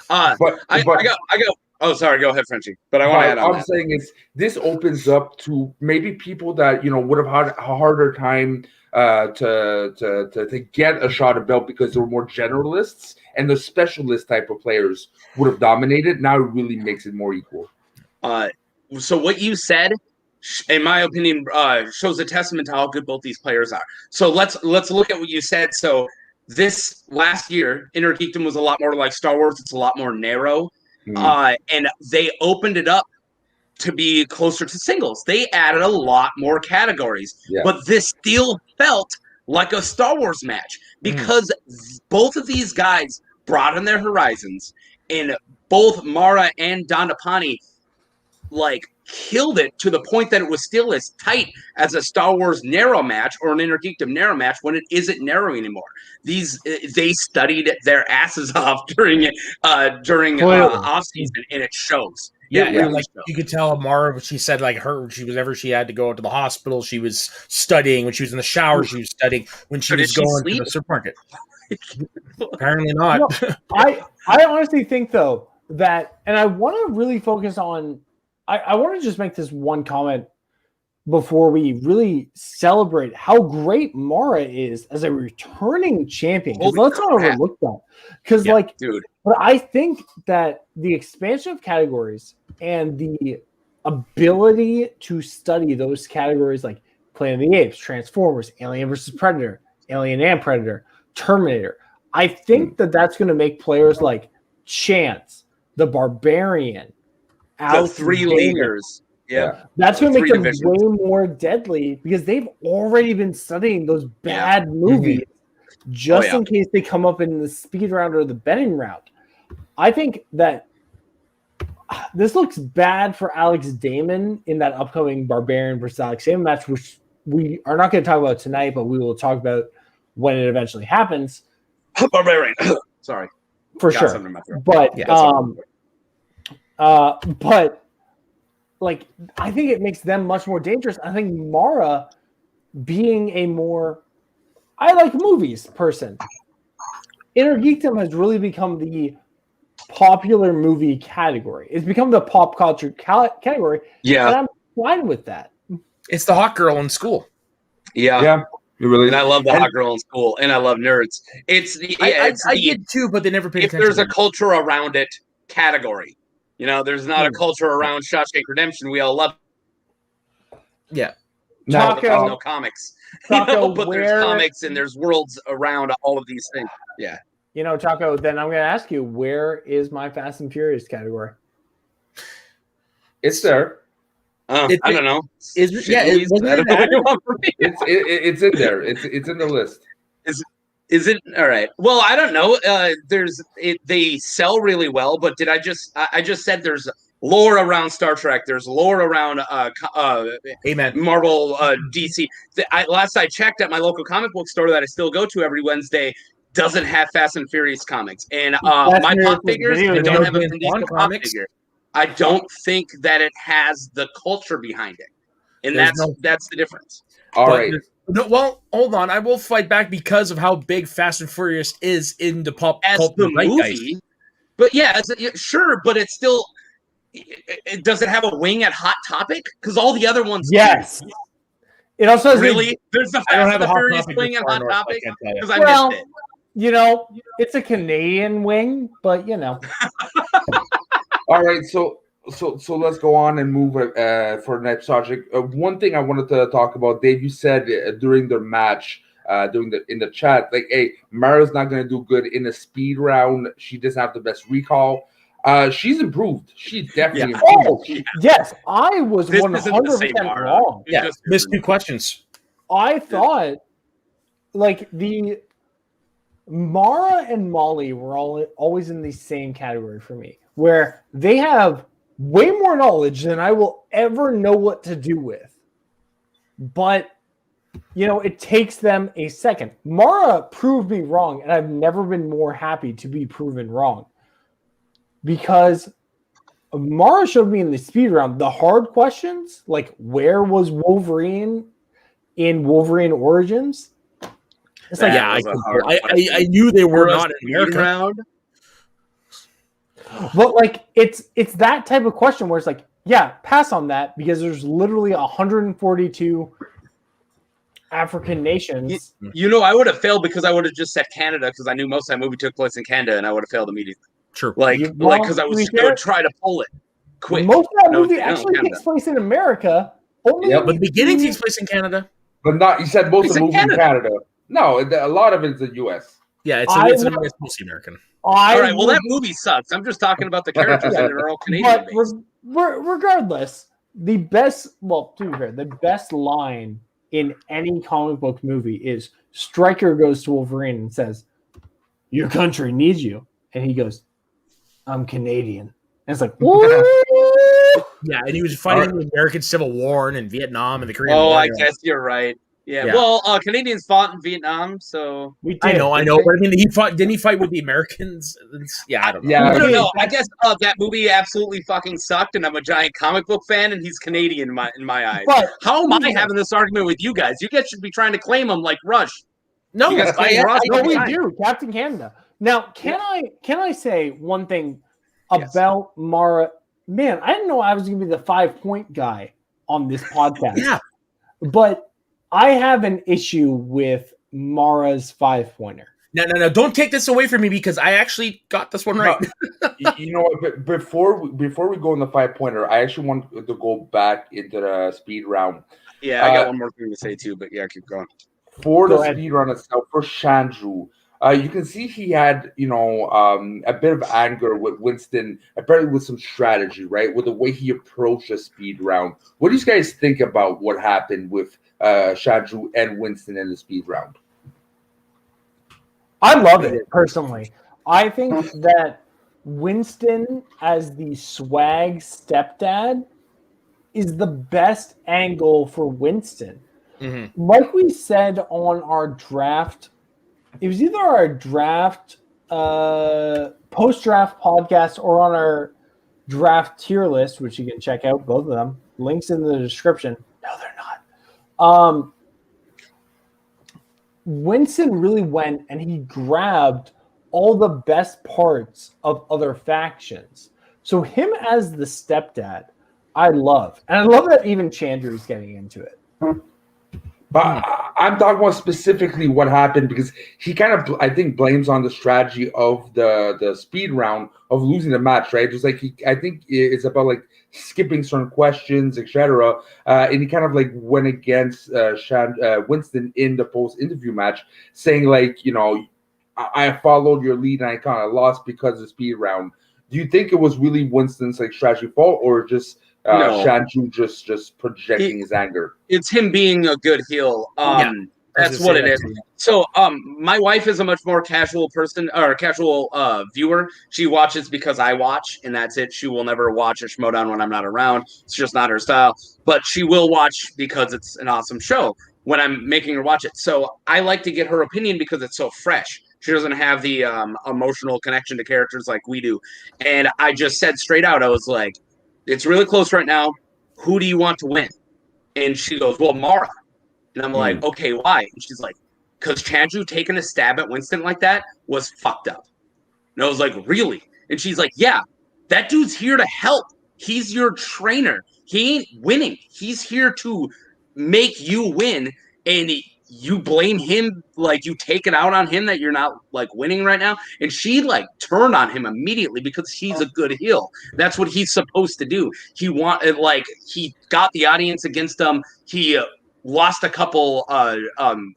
I got. Oh, sorry. Go ahead, Frenchie. But I want to add on. What I'm saying is this opens up to maybe people that would have had a harder time to get a shot at belt because they were more generalists, and the specialist type of players would have dominated. Now it really makes it more equal. So what you said, in my opinion, shows a testament to how good both these players are. So let's look at what you said. So this last year, Innergeekdom was a lot more like Star Wars. It's a lot more narrow, and they opened it up to be closer to singles. They added a lot more categories, but this still felt like a Star Wars match because both of these guys broadened their horizons, and both Mara and Dhandapani killed it to the point that it was still as tight as a Star Wars narrow match or an Innergeekdom narrow match when it isn't narrow anymore. They studied their asses off during off season, and it shows. Yeah, you could tell Mara. She said she had to go to the hospital. She was studying when she was in the shower. She was studying when she was going to the supermarket. Apparently not. I honestly think though that, and I want to really focus on. I want to just make this one comment before we really celebrate how great Mara is as a returning champion. Let's not overlook that. Because, but I think that the expansion of categories and the ability to study those categories like Planet of the Apes, Transformers, Alien vs. Predator, Alien and Predator, Terminator, I think that's going to make players like Chance, the Barbarian, the three leaguers. That's going to make them way more deadly because they've already been studying those bad movies in case they come up in the speed round or the betting round. I think that this looks bad for Alex Damon in that upcoming Barbarian versus Alex Damon match, which we are not going to talk about tonight, but we will talk about when it eventually happens. Barbarian. Sorry. For sure. But I think it makes them much more dangerous. I think Mara, being a more I like movies person, Innergeekdom has really become the popular movie category. It's become the pop culture category. Yeah, and I'm fine with that. It's the hot girl in school. Yeah. You really? And I love the hot girl in school, and I love nerds. I did too, but they never paid if attention. there's a culture around it category. There's not a culture around Shawshank Redemption. We all love Yeah. Taco, there's Taco, no comics. Taco, But where, there's comics and there's worlds around all of these things. Yeah. Taco, then I'm going to ask you, where is my Fast and Furious category? It's there. I don't know. It's in there. It's in the list. Is it all right? Well, I don't know. They sell really well, but I just said there's lore around Star Trek. There's lore around Amen. Marvel, DC. Last I checked at my local comic book store that I still go to every Wednesday doesn't have Fast and Furious comics. And my pop figures, I don't have a Vin Diesel pop figure. I don't think that it has the culture behind it, and that's the difference. All right. No, well, hold on. I will fight back because of how big Fast and Furious is in the pop culture movie. But yeah, sure, but it's still. Does it have a wing at Hot Topic? Because all the other ones. Yes. Do. It also has really. There's the Fast and the Furious wing at Hot Topic because I missed it. It's a Canadian wing, but All right, so let's go on and move for the next subject. One thing I wanted to talk about, Dave, you said during their match, in the chat, like, hey, Mara's not going to do good in a speed round. She doesn't have the best recall. She's improved. She definitely improved. Oh, yes, I was 100% wrong. Yeah, missed 2 questions. I thought, like, the Mara and Mollie were always in the same category for me, where they have way more knowledge than I will ever know what to do with. But, it takes them a second. Mara proved me wrong, and I've never been more happy to be proven wrong. Because Mara showed me in the speed round the hard questions, like where was Wolverine in Wolverine Origins? It's like, yeah, I knew they were not in America. Round. But like it's that type of question where it's like, yeah, pass on that because there's literally 142 African nations. I would have failed because I would have just said Canada because I knew most of that movie took place in Canada and I would have failed immediately. Sure. Because I was going to try to pull it quick. Most of that movie actually takes place in America. But the beginning takes place in Canada. But not, you said most of the movie in Canada. No, a lot of it's the U.S. Yeah, it's mostly American. All right, well, that movie sucks. I'm just talking about the characters that are all Canadian. But regardless, the best line in any comic book movie is Stryker goes to Wolverine and says, "Your country needs you." And he goes, "I'm Canadian." And it's like, yeah, and he was fighting in the American Civil War and in Vietnam and the Korean War. Oh, I guess you're right. Yeah. Well, Canadians fought in Vietnam, so I know. But I mean, didn't he fight with the Americans? Yeah, I don't know. Yeah, I don't know. I guess that movie absolutely fucking sucked, and I'm a giant comic book fan, and he's Canadian in my eyes. But how am I having this argument with you guys? You guys should be trying to claim him like Rush. No, we do, Captain Canada. Now, can I say one thing about Mara? Man, I didn't know I was going to be the 5-point guy on this podcast. Yeah, but I have an issue with Mara's 5-pointer. No! Don't take this away from me because I actually got this one right. You know what? Before we go in the 5-pointer, I actually want to go back into the speed round. Yeah, I got one more thing to say too, but yeah, keep going. For the speed round itself, for Chandru, you can see he had, a bit of anger with Winston, apparently with some strategy, right? With the way he approached the speed round. What do you guys think about what happened with Chandru and Winston in the speed round? I love it, personally. I think that Winston as the swag stepdad is the best angle for Winston. Mm-hmm. Like we said on our draft, it was either our draft, post-draft podcast or on our draft tier list, which you can check out, both of them. Links in the description. No, they're not. Winston really went and he grabbed all the best parts of other factions. So him as the stepdad, I love. And I love that even Chandru's getting into it. But I'm talking about specifically what happened because he kind of, I think, blames on the strategy of the speed round of losing the match, right? Just like I think it's about like skipping certain questions, etc. And he kind of like went against Winston in the post interview match, saying like, you know, I followed your lead and I kind of lost because of the speed round. Do you think it was really Winston's like strategy fault, or just No. Chandru just projecting his anger? It's him being a good heel. That's what it is. So, my wife is a much more casual person or casual viewer. She watches because I watch, and that's it. She will never watch a Schmoedown when I'm not around. It's just not her style. But she will watch because it's an awesome show when I'm making her watch it. So I like to get her opinion because it's so fresh. She doesn't have the emotional connection to characters like we do. And I just said straight out, I was like, it's really close right now. Who do you want to win? And she goes, well, Mara. And I'm like, okay, why? And she's like, because Chandru taking a stab at Winston like that was fucked up. And I was like, really? And she's like, yeah, that dude's here to help. He's your trainer. He ain't winning. He's here to make you win. And you blame him, like you take it out on him that you're not like winning right now. And she like turned on him immediately because he's a good heel. That's what he's supposed to do. He got the audience against him. He lost a couple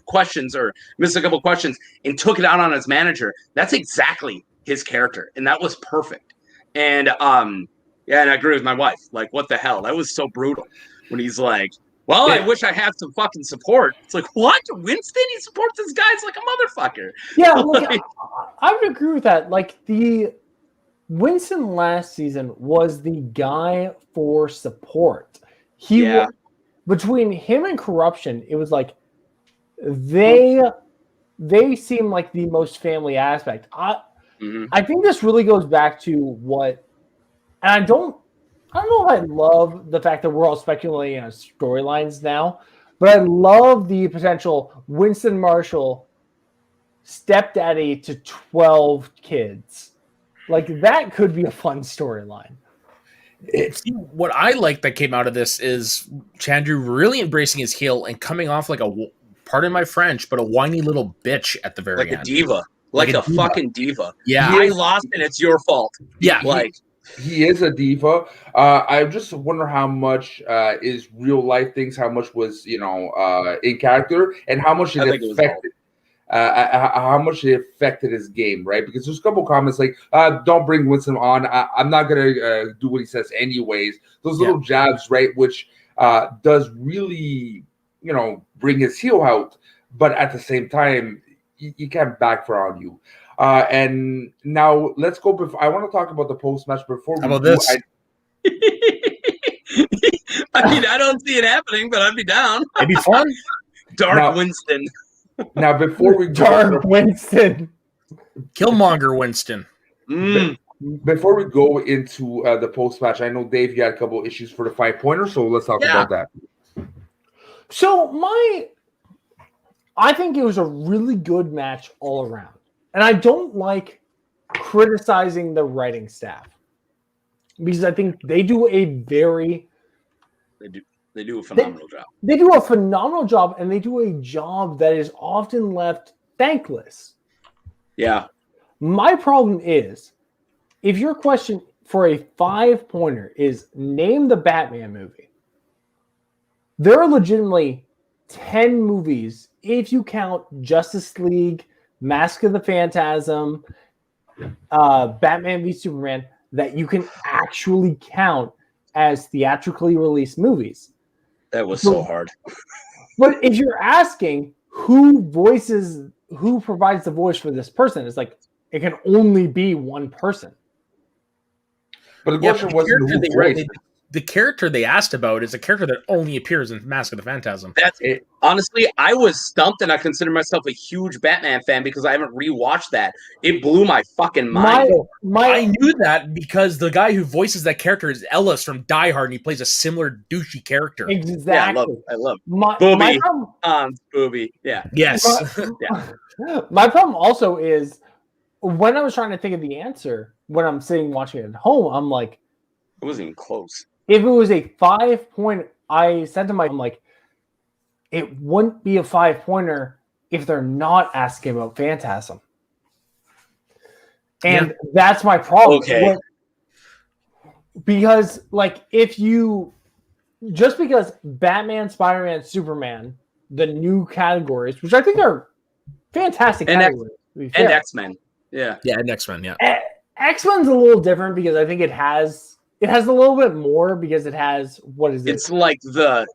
questions or missed a couple questions and took it out on his manager. That's exactly his character. And that was perfect. And yeah, and I agree with my wife. Like, what the hell? That was so brutal when he's like, well, I wish I had some fucking support. It's like, what? Winston? He supports this guy. It's like a motherfucker. Yeah, like, I would agree with that. Like, the Winston last season was the guy for support. Was, between him and Corruption, it was like they seem like the most family aspect. I think this really goes back to what, and I don't know if I love the fact that we're all speculating on storylines now, but I love the potential Winston Marshall stepdaddy to 12 kids. Like, that could be a fun storyline. What I like that came out of this is Chandru really embracing his heel and coming off like pardon my French, but a whiny little bitch at the very end. Like a diva. Like a fucking diva. Yeah. I lost and it's your fault. Yeah. Like, he is a diva. I just wonder how much is real life things, how much was, in character, and how much it affected. How much it affected his game, right? Because there's a couple comments like, don't bring Winston on. I'm not going to do what he says anyways. Those little jabs, right? Which does really, bring his heel out. But at the same time, you can't backfire on you. And now let's go. I want to talk about the post-match before. How about this? I mean, I don't see it happening, but I'd be down. It'd be fun. Winston. Now, before we Winston, Killmonger Winston. Before we go into the post match, I know Dave, you had a couple issues for the 5-pointer, so let's talk about that. So I think it was a really good match all around, and I don't like criticizing the writing staff because I think they do a very They do a phenomenal job. They do a phenomenal job, and they do a job that is often left thankless. Yeah. My problem is, if your question for a 5-pointer is name the Batman movie, there are legitimately 10 movies, if you count Justice League, Mask of the Phantasm, Batman v Superman, that you can actually count as theatrically released movies. That was so hard. But if you're asking who provides the voice for this person, it's like it can only be one person. But the question wasn't who voiced. The character they asked about is a character that only appears in Mask of the Phantasm. That's it. Honestly, I was stumped, and I consider myself a huge Batman fan because I haven't rewatched that. It blew my fucking mind. I knew that because the guy who voices that character is Ellis from Die Hard, and he plays a similar douchey character. Exactly. Yeah, I love Booby. Booby. Yeah. Yes. My problem also is when I was trying to think of the answer when I'm sitting watching it at home, I'm like, it wasn't even close. If it was a 5-point, I said to I'm like, it wouldn't be a 5-pointer if they're not asking about Phantasm. And that's my problem. Okay. Because, like, if you just because Batman, Spider-Man, Superman, the new categories, which I think are fantastic categories, and X-Men, and X-Men, X-Men's a little different because I think it has a little bit more because it has what is it? It's like I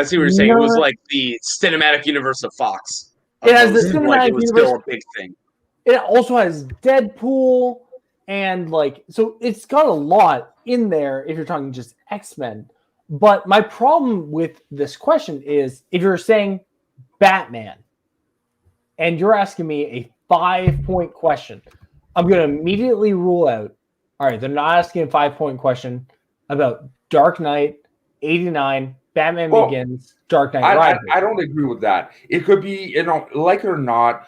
see what you're saying. It was like the cinematic universe of Fox. It has the cinematic it was universe. Still a big thing. It also has Deadpool and so it's got a lot in there if you're talking just X-Men. But my problem with this question is if you're saying Batman and you're asking me a 5-point question, I'm going to immediately rule out, all right, they're not asking a 5-point question about Dark Knight, 89, Batman Begins, Dark Knight Rises. I don't agree with that. It could be, like it or not,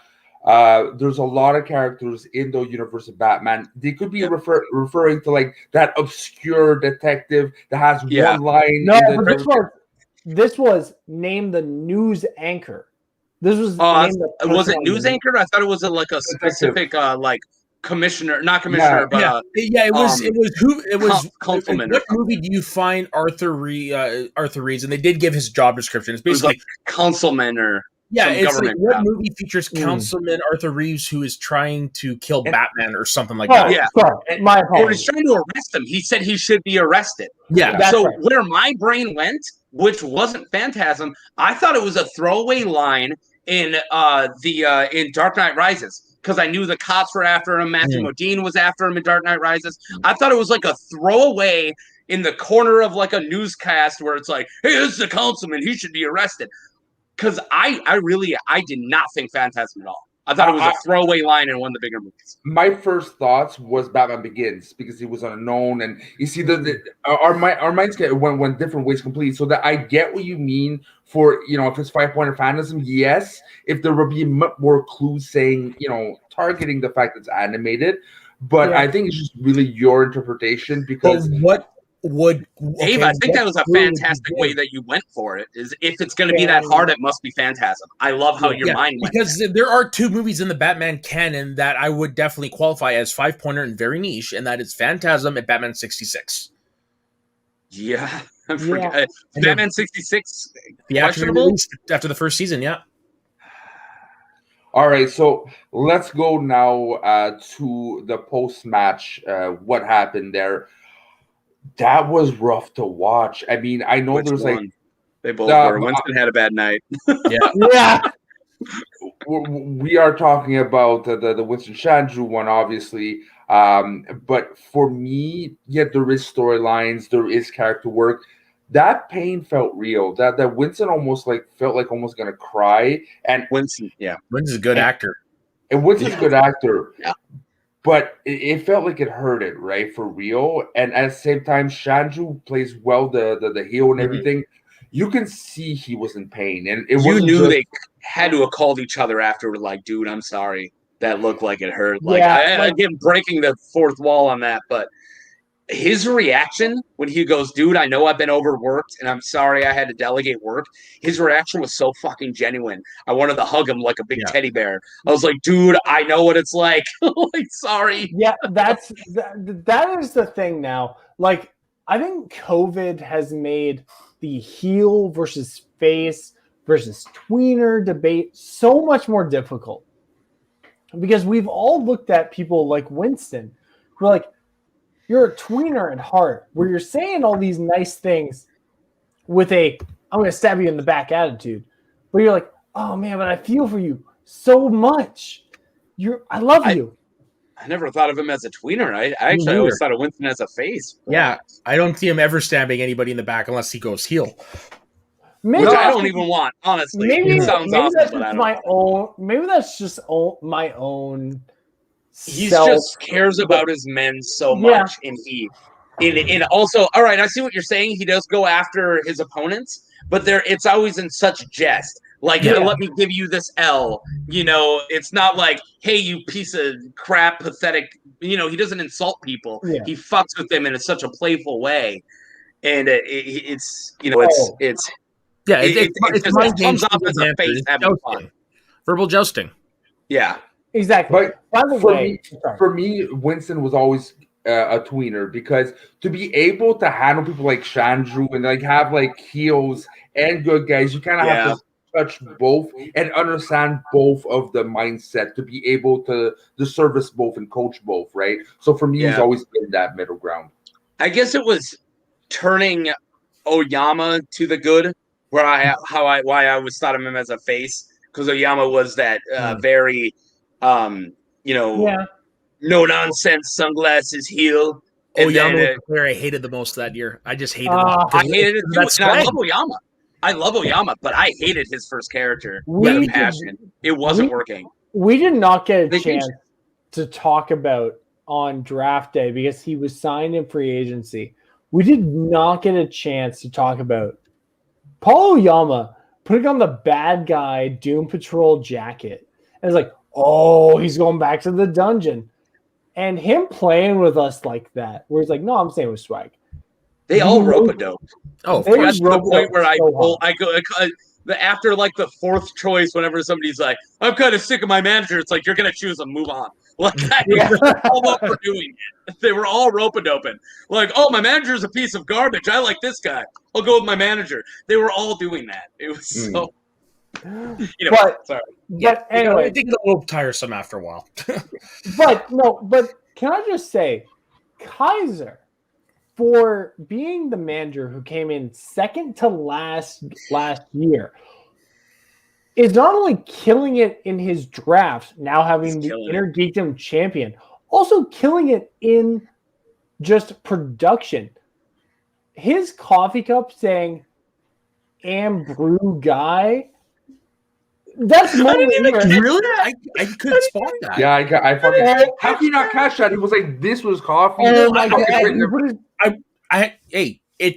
there's a lot of characters in the universe of Batman. They could be referring to like that obscure detective that has one line. No, but this was name the news anchor. This was was it news anchor? I thought it was a specific like commissioner, not commissioner, but it was councilman. What movie do you find Arthur Reed's? And they did give his job description. It's basically councilman or. Yeah, it's like what movie features Councilman Arthur Reeves who is trying to kill Batman or something like that? Yeah, my apologies. Or he's trying to arrest him. He said he should be arrested. Yeah. So where my brain went, which wasn't Phantasm, I thought it was a throwaway line in in Dark Knight Rises because I knew the cops were after him. Matthew Modine was after him in Dark Knight Rises. I thought it was like a throwaway in the corner of like a newscast where it's like, hey, this is the councilman. He should be arrested. Because I did not think Phantasm at all. I thought it was a throwaway line in one of the bigger movies. My first thoughts was Batman Begins because he was unknown, and you see our minds went different ways completely. So that I get what you mean for if it's 5-pointer Phantasm, yes. If there would be more clues saying targeting the fact it's animated, but I think it's just really your interpretation because Dave, I think that was a fantastic way that you went for it. Is if it's going to be that hard, it must be Phantasm. I love how your mind went. Because there are 2 movies in the Batman canon that I would definitely qualify as 5-pointer and very niche, and that is Phantasm and Batman 66. Yeah, I forget. Batman 66 questionable after the first season. Yeah. All right, so let's go now to the post-match. What happened there? That was rough to watch. I mean, I know there's like they both were. Winston had a bad night. Yeah. We are talking about the Winston Chandru one, obviously. But for me, there is storylines, there is character work. That pain felt real. That Winston almost felt like almost gonna cry. And Winston's a good actor. And Winston's a good actor. Yeah. But it felt like it hurted, right, for real. And at the same time, Chandru plays well the heel and everything. You can see he was in pain, and you knew they had to have called each other after, like, dude, I'm sorry, that looked like it hurt. Like, again, breaking the fourth wall on that, but his reaction when he goes, dude, I know I've been overworked and I'm sorry I had to delegate work. His reaction was so fucking genuine. I wanted to hug him like a big teddy bear. I was like, dude, I know what it's like. Like, sorry. Yeah, that is the thing now. Like, I think COVID has made the heel versus face versus tweener debate so much more difficult. Because we've all looked at people like Winston who are like, you're a tweener at heart, where you're saying all these nice things with I'm going to stab you in the back attitude. But you're like, oh, man, but I feel for you so much. I love you. I never thought of him as a tweener. I actually always thought of Winston as a face. Yeah, I don't see him ever stabbing anybody in the back unless he goes heel. Which I don't even want, honestly. Maybe, it sounds maybe awesome, that's but just I don't my own. Maybe that's just my own. He just cares about his men so much, and also, all right, I see what you're saying. He does go after his opponents, but it's always in such jest. Like, let me give you this L. It's not like, hey, you piece of crap, pathetic. He doesn't insult people. Yeah. He fucks with them in such a playful way, and it's Yeah, It just mind games comes off as a face it's having jousting. fun. Verbal jousting. Yeah. Exactly. But by the way, for me, Winston was always a tweener, because to be able to handle people like Chandru and like have like heels and good guys, you kind of have to touch both and understand both of the mindset to be able to service both and coach both, right? So for me, it's always been that middle ground. I guess it was turning Oyama to the good, why I always thought of him as a face, because Oyama was that very no nonsense sunglasses heel. Oyama was the player I hated the most that year. I just hated him. I hated it too. And I love Oyama. I love Oyama, but I hated his first character with a passion. It wasn't working. We did not get a chance to talk about on draft day because he was signed in free agency. We did not get a chance to talk about Paul Oyama putting on the bad guy Doom Patrol jacket. And it's like, oh, he's going back to the dungeon. And him playing with us like that, where he's like, no, I'm staying with Swag. They all rope-a-doped. Oh, that's the point where I go, after like the fourth choice, whenever somebody's like, I'm kind of sick of my manager, it's like, you're going to choose him, move on. Like, all up for doing it. They were all rope-a-doping. Like, oh, my manager's a piece of garbage. I like this guy. I'll go with my manager. They were all doing that. It was so... sorry. But anyway, it did get a little tiresome after a while. but can I just say, Kaiser, for being the manager who came in second to last year, is not only killing it in his drafts, now having the Innergeekdom champion, also killing it in just production. His coffee cup saying "Am Brew Guy." That's really. I couldn't spot that. Yeah, I fucking. How can you not catch that? It was like this was coffee. Oh my god!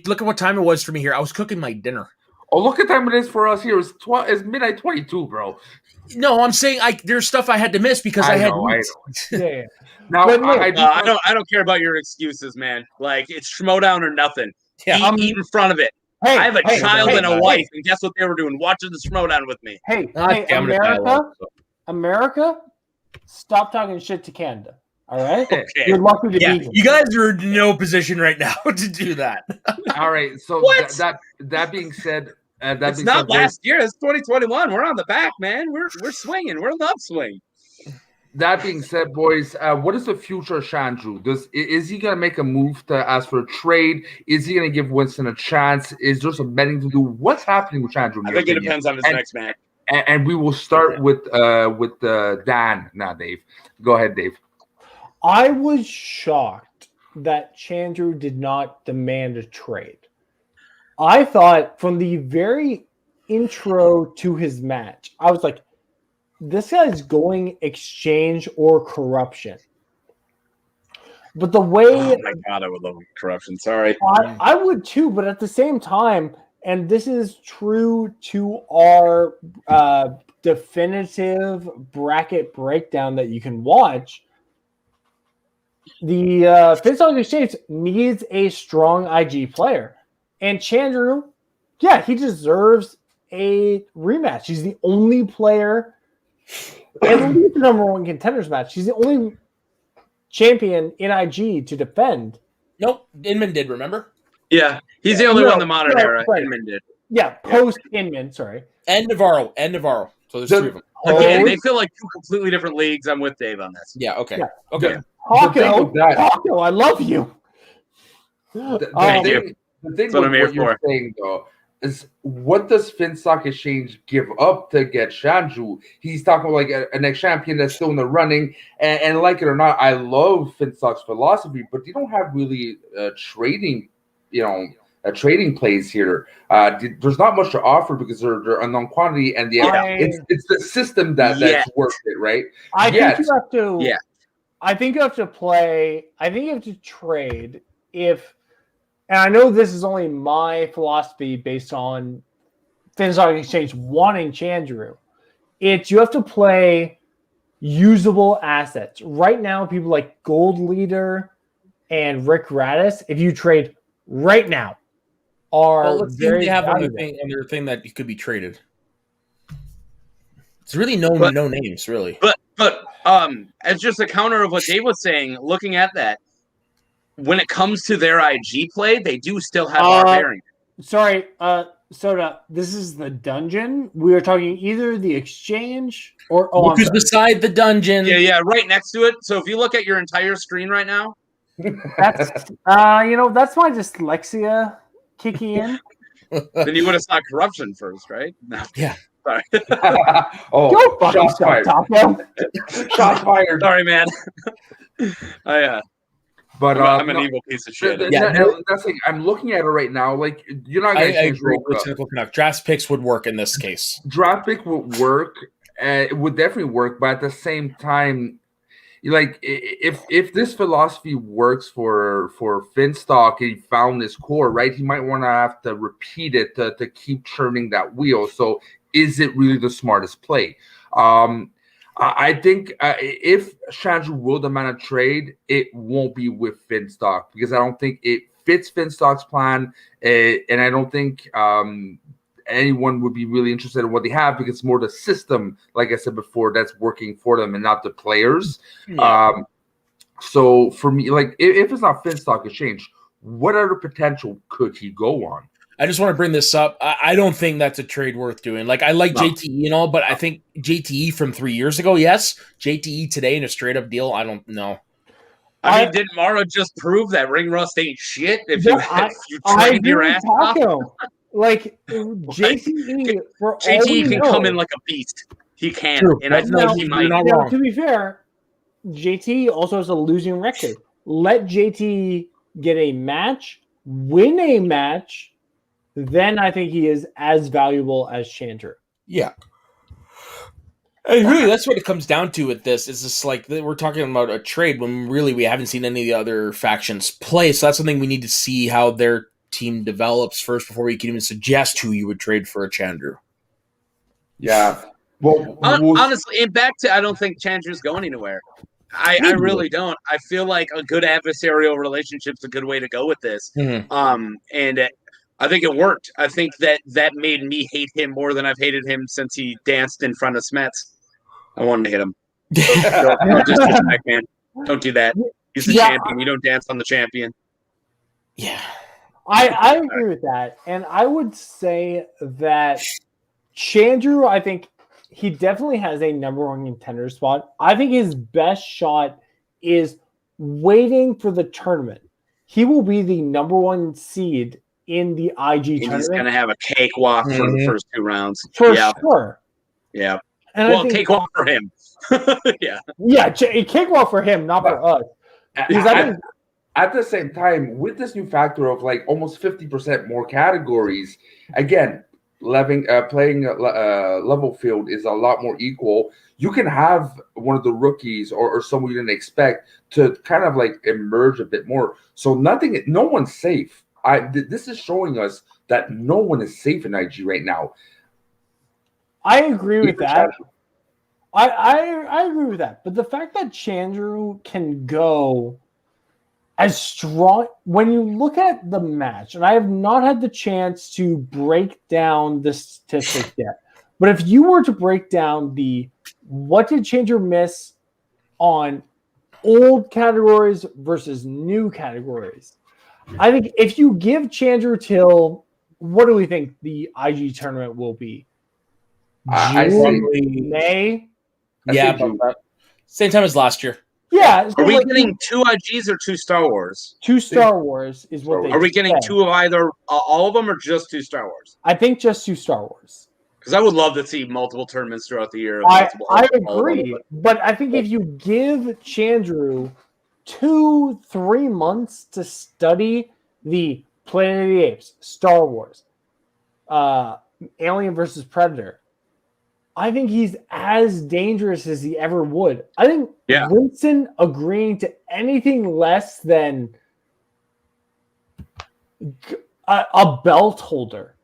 Look at what time it was for me here. I was cooking my dinner. Oh, look at time it is for us here. It's midnight 22, bro. No, I'm saying there's stuff I had to miss because I had. Yeah. Now I don't care about your excuses, man. Like, it's Schmoedown or nothing. Yeah, eat in front of it. I have a child and a wife, and guess what they were doing? Watching the Schmoedown with me. America, stop talking shit to Canada. All right? Okay. You're lucky to be here. You guys are in no position right now to do that. All right. So that being said, it's not last year. It's 2021. We're on the back, man. We're swinging. We're in the upswing. That being said, boys, what is the future of Chandru? Is he gonna make a move to ask for a trade? Is he gonna give Winston a chance? Is there some betting to do? What's happening with Chandru? I think it depends on his next match. And we will start with Dan. Now, Dave. Go ahead, Dave. I was shocked that Chandru did not demand a trade. I thought from the very intro to his match, I was like, this guy's going exchange or corruption. But the way... Oh my God, I would love corruption. Sorry. I would too, but at the same time, and this is true to our definitive bracket breakdown that you can watch, the Finstock Exchange needs a strong IG player. And Chandru, yeah, he deserves a rematch. He's the only player... at least the number one contenders match. He's the only champion in IG to defend. Nope, Inman did. Remember? Yeah, he's the only one in the modern era. Right. Inman did. Yeah, post Inman. Sorry, and Navarro. So there's three of them. Again, they feel like two completely different leagues. I'm with Dave on this. Yeah. Okay. Yeah. Okay. Hawko, I love you. Thank you. The thing with what you're saying, though, is what does Finstock Exchange give up to get Chandru? He's talking about like an ex-champion that's still in the running, and like it or not, I love Finstock's philosophy, but they don't have really trading plays here. There's not much to offer because they're unknown quantity, and it's the system that's worth it, right? I think you have to. Yeah. I think you have to play. I think you have to trade if. And I know this is only my philosophy based on Finstock Exchange wanting Chandru. You have to play usable assets. Right now, people like Gold Leader and Rick Radis, if you trade right now, are Well, let's see who very they have on valuable. their thing that could be traded. It's really no names, really. But as just a counter of what Dave was saying, looking at that, when it comes to their IG play, they do still have Barbarian. Sorry, Soda, this is the dungeon. We are talking either the exchange or Look who's beside the dungeon. Yeah, right next to it. So if you look at your entire screen right now, that's that's my dyslexia kicking in. then you would have saw corruption first, right? No. Yeah. Sorry. Go fucking shots fired. Taco. Shots fired. Sorry, man. But I'm an evil piece of shit. That's like, I'm looking at it right now. Like, you're not going to change agree with Cynical Canuck. Draft picks would work in this case. Draft pick would work. It would definitely work, but at the same time, like, if this philosophy works for Finstock and he found his core, right, he might want to have to repeat it to keep churning that wheel. So is it really the smartest play? I think if Chandru will demand a trade, it won't be with Finstock because I don't think it fits Finstock's plan, and I don't think anyone would be really interested in what they have because it's more the system, like I said before, that's working for them and not the players. Yeah. So for me, like if it's not Finstock exchange, what other potential could he go on? I just want to bring this up. I don't think that's a trade worth doing. Like, I like JTE and all, but I think JTE from 3 years ago, yes. JTE today in a straight-up deal, I don't know. I mean, didn't Mara just prove that ring rust ain't shit if you trade your ass off? Like, JTE, for JTE can come in like a beast. He can. True. And I think he might. Now, to be fair, JTE also has a losing record. Let JTE get a match, win a match, then I think he is as valuable as Chandru. Yeah. And really, that's what it comes down to with this. Is just like we're talking about a trade when really we haven't seen any of the other factions play. So that's something we need to see how their team develops first before we can even suggest who you would trade for a Chandru. Yeah. Well, honestly, and back to I don't think Chandru's going anywhere. I really don't. I feel like a good adversarial relationship's a good way to go with this. Mm-hmm. And I think it worked. I think that made me hate him more than I've hated him since he danced in front of Smets. I wanted to hit him. Don't disrespect, man. Don't do that. He's the champion. You don't dance on the champion. Yeah. I agree with that. And I would say that Chandru, I think he definitely has a number one contender spot. I think his best shot is waiting for the tournament. He will be the number one seed in the IG tournament. He's going to have a cakewalk for the first 2 rounds. For sure. Yeah. And well, cakewalk for him. Yeah. Yeah, a cakewalk for him, not for us. At the same time, with this new factor of like almost 50% more categories, again, playing level field is a lot more equal. You can have one of the rookies or someone you didn't expect to kind of like emerge a bit more. So no one's safe. This is showing us that no one is safe in IG right now. I agree with that. I agree with that. But the fact that Chandru can go as strong, when you look at the match, and I have not had the chance to break down the statistics yet, but if you were to break down what did Chandru miss on old categories versus new categories, I think if you give Chandru till, what do we think the IG tournament will be? May? Yeah, same time as last year. Yeah. Are we getting 2 IGs or 2 Star Wars? 2 Star Wars is what they Are we getting 2 of either all of them or just 2 Star Wars? I think just 2 Star Wars. Because I would love to see multiple tournaments throughout the year. I agree. But I think if you give Chandru 2-3 months to study the Planet of the Apes, Star Wars, Alien versus Predator, I think he's as dangerous as he ever would. I think Winston agreeing to anything less than a belt holder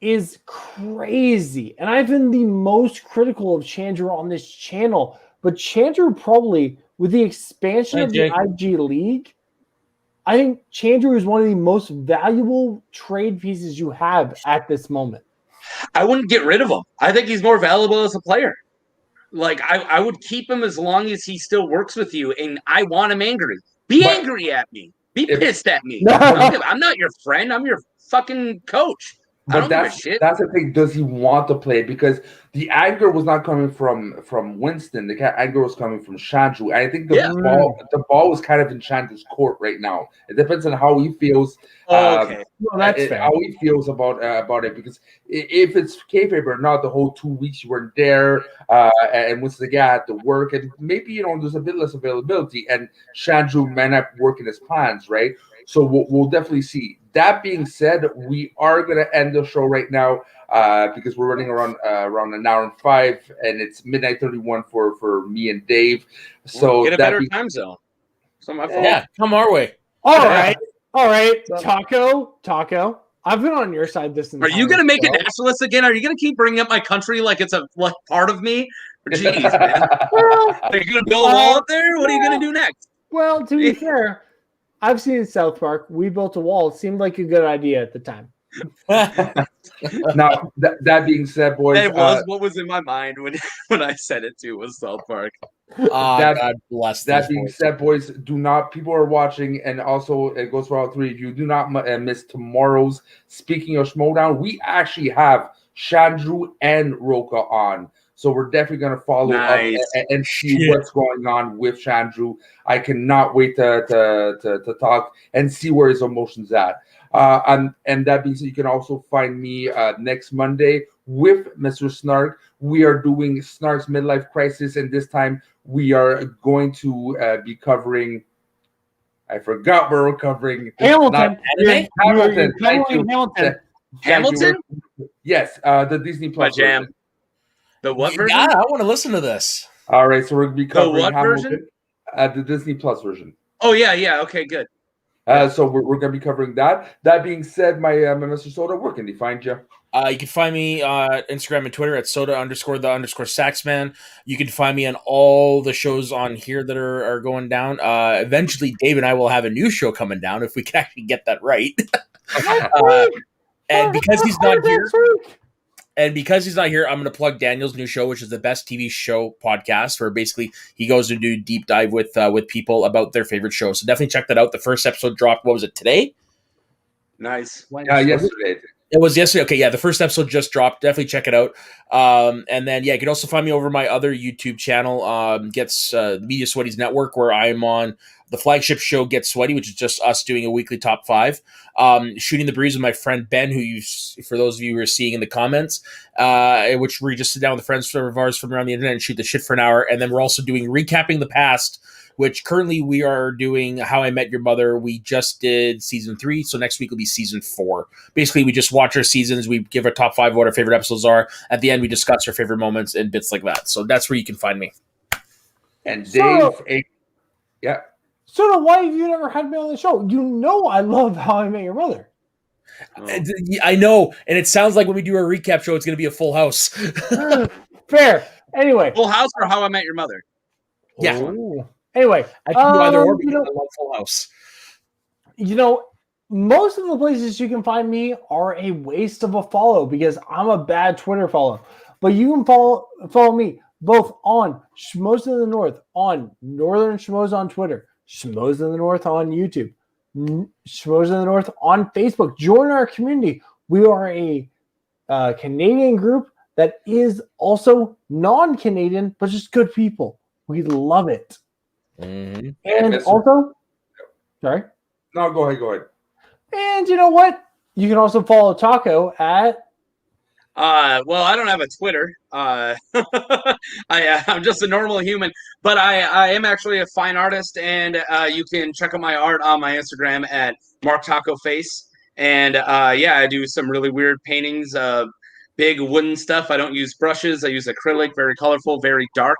is crazy. And I've been the most critical of Chandru on this channel. But Chandru probably, with the expansion of the IG League, I think Chandru is one of the most valuable trade pieces you have at this moment. I wouldn't get rid of him. I think he's more valuable as a player. Like, I would keep him as long as he still works with you, and I want him angry. Be angry at me. Be pissed at me. I'm not your friend. I'm your fucking coach. I don't give a shit. That's the thing. Does he want to play? Because the anger was not coming from Winston. The anger was coming from Chandru. I think the ball was kind of in Chandru's court right now. It depends on how he feels. Okay, well, that's fair. How he feels about it. Because if it's kayfabe or not, the whole 2 weeks you weren't there, and once the guy had to work, and maybe there's a bit less availability, and Chandru might not work in his plans, right? So we'll definitely see. That being said, we are going to end the show right now because we're running around an hour and 5, and it's midnight 31 for me and Dave. So get a better time zone. It's not my fault. Yeah, come our way. All right. Taco. I've been on your side this entire Are you going to make it nationalist again? Are you going to keep bringing up my country like it's a part of me? Jeez, man. Are you going to build a wall up there? What are you going to do next? Well, to be fair, I've seen South Park. We built a wall. It seemed like a good idea at the time. Now, that being said, boys. It was what was in my mind when I said it too was South Park. God bless. That being said, boys, people are watching, and also it goes for all three of you. Do not miss tomorrow's. Speaking of Schmoedown, we actually have Chandru and Roka on. So we're definitely going to follow up and see what's going on with Chandru. I cannot wait to talk and see where his emotions at. And that being said, you can also find me next Monday with Mr. Snark. We are doing Snark's midlife crisis, and this time we are going to be covering. I forgot where we're covering. Hamilton. Hamilton. Thank you. Hamilton? Yes, the Disney Plus jam. The what version? Yeah, I want to listen to this. All right, so we're going to be covering the what Hamilton, version? The Disney Plus version. Oh, yeah. Okay, good. So we're going to be covering that. That being said, my Mr. Soda, where can they find you? You can find me on Instagram and Twitter at soda_the_saxman. You can find me on all the shows on here that are going down. Eventually, Dave and I will have a new show coming down if we can actually get that right. And because he's not here, I'm going to plug Daniel's new show, which is the Best TV Show podcast, where basically he goes to do deep dive with people about their favorite shows. So definitely check that out. The first episode dropped. What was it, today? Nice. Yesterday. It was yesterday. Okay, yeah, the first episode just dropped. Definitely check it out. And then, you can also find me over my other YouTube channel, the Media Sweaties Network, where I'm on the flagship show Get Sweaty, which is just us doing a weekly top 5. Shooting the Breeze with my friend Ben, who for those of you who are seeing in the comments, which we just sit down with friends of ours from around the internet and shoot the shit for an hour. And then we're also doing Recapping the Past, which currently we are doing How I Met Your Mother. We just did season 3, so next week will be season 4. Basically, we just watch our seasons, we give our top 5 what our favorite episodes are. At the end, we discuss our favorite moments and bits like that. So that's where you can find me. And Dave, So why have you never had me on the show? You know I love How I Met Your Mother. I know, and it sounds like when we do our recap show, it's going to be a full house. Fair. Anyway. Full House or How I Met Your Mother? Yeah. Ooh. Anyway. I can do either or because I love Full House. Most of the places you can find me are a waste of a follow because I'm a bad Twitter follow. But you can follow me both on Schmoes in the North, on Northern Schmoes on Twitter, Schmoes in the North on YouTube, Schmoes in the North on Facebook. Join our community. We are a Canadian group that is also non-Canadian, but just good people. We love it. Mm-hmm. And also, sorry? No, go ahead. And you know what? You can also follow Taco at... Well, I don't have a Twitter. I'm just a normal human, but I am actually a fine artist, and you can check out my art on my Instagram at MarkTacoFace. And I do some really weird paintings, big wooden stuff. I don't use brushes. I use acrylic, very colorful, very dark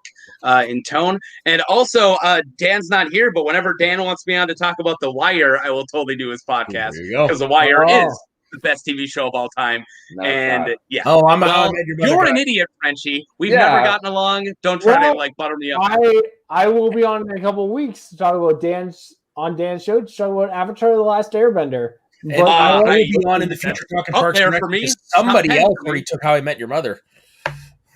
in tone. And also, Dan's not here, but whenever Dan wants me on to talk about The Wire, I will totally do his podcast because The Wire is the best TV show of all time. You're an idiot, Frenchie. We've never gotten along. Don't try to butter me up. I will be on in a couple of weeks to talk about Dan's on Dan's show to talk about Avatar: The Last Airbender. And But I will I- be on in the future talking up Parks there and Rec for me. because Top somebody 10 else for me. already took How I Met Your Mother.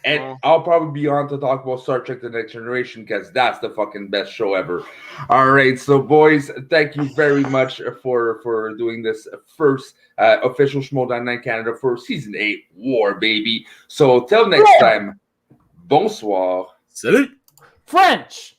And I'll probably be on to talk about Star Trek: The Next Generation because that's the fucking best show ever. All right, so boys, thank you very much for doing this first official Schmoedown Night Canada for season 8 War, baby. So till next time, bonsoir. Salut! French.